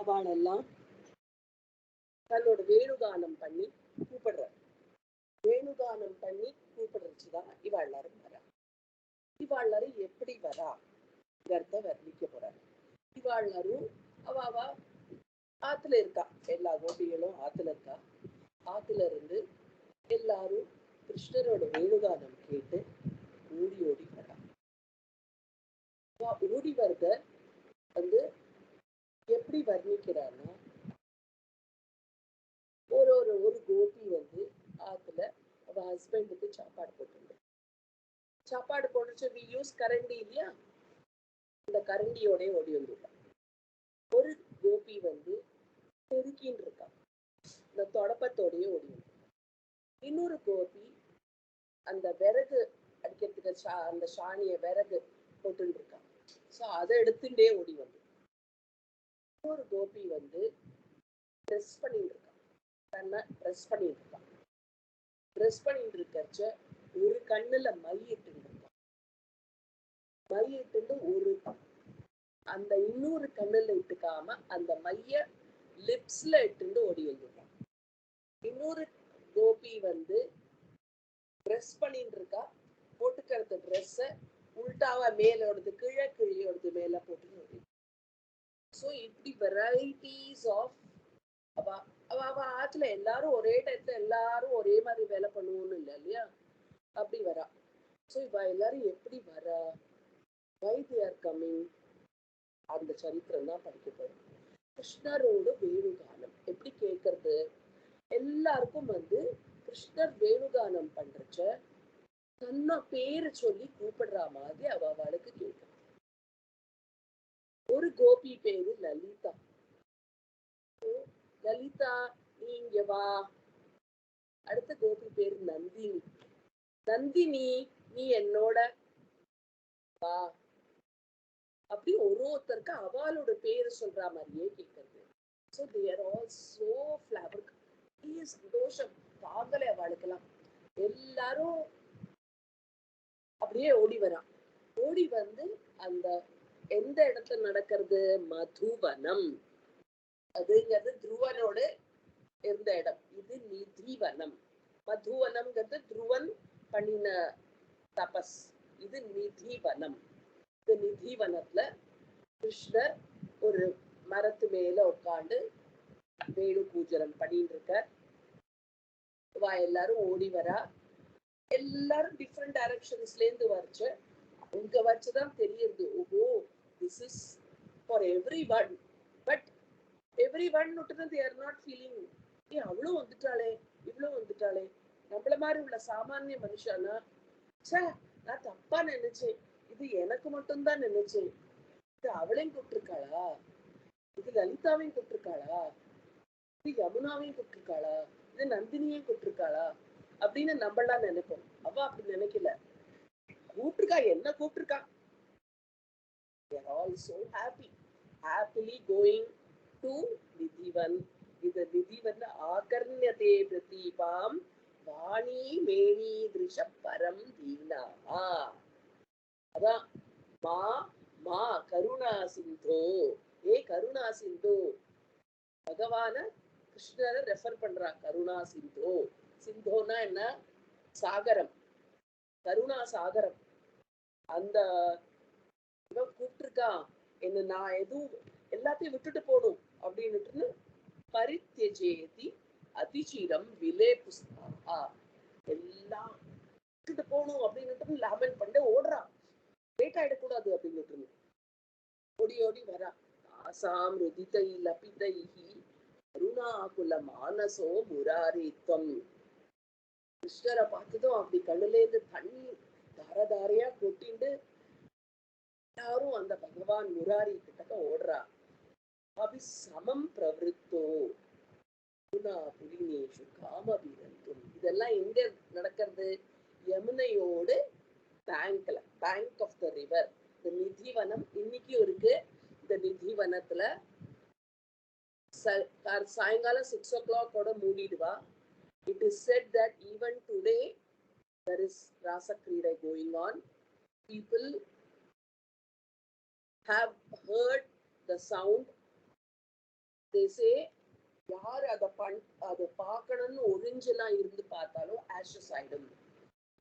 அவளெல்லாம் தன்னோட வேணுகானம் பண்ணி கூப்பிடுறார். வேணுகானம் பண்ணி கூப்பிடுறதுதான் இவ எல்லாரும் வரா. இவ எல்லாரும் எப்படி வரா வர்ணிக்க போறாரு. இவ எல்லாரும் அவ ஆத்துல இருக்கா, எல்லா கோபிகளும் ஆத்துல இருக்கா. ஆத்துல இருந்து எல்லாரும் கிருஷ்ணரோட வேணுகானம் கேட்டு ஓடி ஓடி வரா. ஓடி வருத எப்படி வர்ணிக்கிறான்னா, ஒரு கோபி ஆத்துல அவ ஹஸ்பண்டுக்கு சாப்பாடு போட்டு, சாப்பாடு போட்டுச்சு we use கரண்டி இல்லையா, இந்த கரண்டியோட ஓடி வந்துட்டான். ஒரு கோபி பெருக்கின்னு இருக்கான், இந்த தொடப்பத்தோடய ஓடி வந்து. இன்னொரு கோபி அந்த விறகு அடிக்கிறதுக்கு அந்த சாணிய விறகு போட்டு இருக்கான். சோ அதை எடுத்துட்டே ஓடி வந்து. இன்னொரு கோபி ட்ரெஸ் பண்ணிட்டு இருக்கான், தன்னை ட்ரெஸ் பண்ணிட்டு இருக்கான். ட்ரெஸ் பண்ணிட்டு இருக்கச்ச ஒரு கண்ணுல மை இட்டு இருக்கான். மை இட்டு ஒரு அந்த இன்னொரு கண்ணுல இட்டுக்காம அந்த மைய லிப்ஸ்ல இட்டு ஓடி வந்துடுறான். இன்னொரு கோபி வந்து ட்ரெஸ் பண்ணிட்டு இருக்கா, போட்டுக்கிறது ட்ரெஸ்ஸ உள்டாவா மேலோடது கீழே, கீழோடது மேல போட்டு. ஸோ இப்படி வெரைட்டிஸ் ஆஃப் அவ ஆத்துல எல்லாரும் ஒரே டயத்துல எல்லாரும் ஒரே மாதிரி வேலை பண்ணுவோம்னு இல்லை இல்லையா, அப்படி வரா. ஸோ இவ எல்லாரும் எப்படி வரா, why they are coming, அந்த சரித்திரம் தான் படிக்க போறோம். கிருஷ்ணரோட வேணுகானம் எப்படி கேட்கறது, எல்லாருக்கும் வந்து கிருஷ்ணர் வேணுகானம் பண்றச்ச தன்ன பேரு சொல்லி கூப்பிடுற மாதிரி அவளுக்கு கேட்க. ஒரு கோபி பேரு லலிதா. லலிதா நீ இங்க வா. அடுத்த கோபி பேரு நந்தினி. நந்தினி நீ என்னோட வா. அப்படி ஒருத்தருக்கு அவளோட பேரு சொல்ற மாதிரியே கேட்கறது. So they are all so flabbergasted. சந்தோஷம் தாங்கலை அவளுக்கெல்லாம். எல்லாரும் அப்படியே ஓடி வரா. ஓடி வந்து அந்த எந்த இடத்துல நடக்கிறது, மதுவனம். அதுங்கிறது துருவனோடு இருந்த இடம். இது நிதிவனம். மதுவனம்ங்கிறது துருவன் பண்ணின தபஸ். இது நிதிவனம். இந்த நிதிவனத்துல கிருஷ்ணர் ஒரு மரத்து மேல உட்காந்து வேணு பூஜனம் பண்ணிட்டு இருக்கார். எல்லாரும் ஓடி வரா. எல்லாரும் டிஃப்ரெண்ட் டைரக்ஷன்ஸ்ல இருந்து வரைச்ச உங்க வச்சுதான் தெரியுது, ஓஹோ this is for every one. But every one they are not feeling, அவ்வளவு வந்துட்டாளே இவ்வளவு வந்துட்டாளே. நம்மள மாதிரி உள்ள சாமானிய மனுஷனா, நான் தப்பா நினைச்சேன், இது எனக்கு மட்டும்தான் நினைச்சேன், இது அவளையும் கூப்பிட்டுருக்காளா, இது லலிதாவையும் கூப்பிட்டுருக்காளா, இது யமுனாவையும் கூப்பிட்டுருக்காளா, இது நந்தினியையும் கூப்பிட்டுருக்காளா அப்படின்னு நம்மளாம் நினைப்போம். அவ அப்படி நினைக்கல. கூப்பிட்டுருக்கா, என்ன கூப்பிட்டுருக்கா. They are all so happily going to Nidhivan. இது நிதிவன் ஆகர்ணியதே பிரதீபாம் வாணி மேனி திருஷப்பரம் தீனா. அதான் மா மா கருணா சிந்தோ, கருணா சிந்தோ. பகவான கிருஷ்ணரை ரெஃபர் பண்றா, கருணா சிந்தோ. சிந்தோனா என்ன, சாகரம், கருணா சாகரம். அந்த இவன் கூப்பிட்டுருக்கான் என்ன, நான் எதுவும் எல்லாத்தையும் விட்டுட்டு போடும் அப்படின்னு பரித்யஜேதி அதிசீரம் விலே புஸ்தா. எல்லாம் விட்டுட்டு போகணும் அப்படின்னு லாபன் பண்ண ஓடுறான். லேட் ஆயிடக்கூடாது அப்படின்னு ஓடி ஓடி வரா. ஆசாம் ருதிதை லபிதைஹி கருணாகுல மானசோ முராரித்வம். கிருஷ்ணரை பார்த்ததும் அப்படி கண்ணுலேருந்து தண்ணி தாரதாரையா கொட்டிண்டு எல்லாரும் அந்த பகவான் முராரி கிட்ட ஓடுறா. அபி சமம் பிரவருத்தோ புலினேஷு காமபிரந்தும். இதெல்லாம் எங்க நடக்கிறது, யமுனையோடு பேங்க்ல, பேங்க் ஆஃப் த ரிவர். இந்த நிதிவனம் இன்னைக்கு இருக்கு. இந்த நிதிவனத்துல சாயங்காலம் 6 o'clock மூடிடுவா. It is said that even today there is Rasa Krida going on. People have heard the sound. They say யார் அதை பார்க்கணும்னு ஒரிஜினலா இருந்து பார்த்தாலும் ஆஷஸ் ஆயிடும்.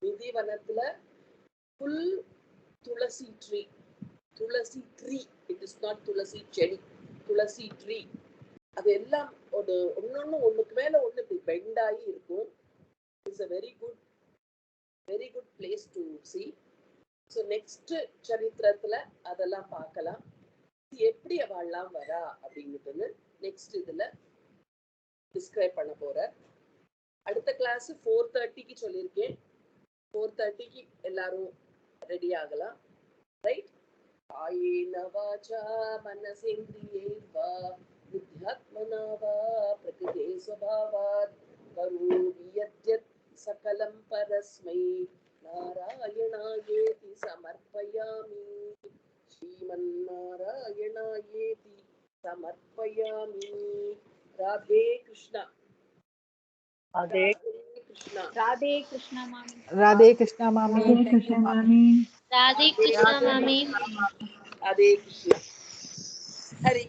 நிதிவனத்துல full tulsi tree. Tulsi tree, it is not tulsi செடி, துளசி ட்ரீ. அது எல்லாம் ஒரு ஒண்ணுக்கு மேல ஒண்ணு இப்படி பெண்ட் ஆகி இருக்கும். It's a very good place to see. So next சரித்திரத்துல அதெல்லாம் பார்க்கலாம். எப்படி அவள்லாம் வரா அப்படிங்கிறது நெக்ஸ்ட் இதுல டிஸ்கிரைப் பண்ண போற. அடுத்த கிளாஸ் 4:30க்கு சொல்லியிருக்கேன். 4:30க்கு எல்லாரும் ரெடி ஆகலாம். ரைட்? காயேன வாசா மனசேந்திரியேர்வா புத்யாத்மனா வா பிரகிருதே ஸ்வபாவாத் கரோமி யத்யத் சகலம் பரஸ்மை நாராயணாயேதி சமர்ப்பயாமி. ஸ்ரீமன்னாராயணாயேதி சமர்ப்பயாமி. ராதே கிருஷ்ணா. ராதே கிருஷ்ணா. ராதே கிருஷ்ணா மாமி. ராதே கிருஷ்ணா மாமி. ராதே கிருஷ்ணா மாமி. ராதே கிருஷ்ணா. ஹரி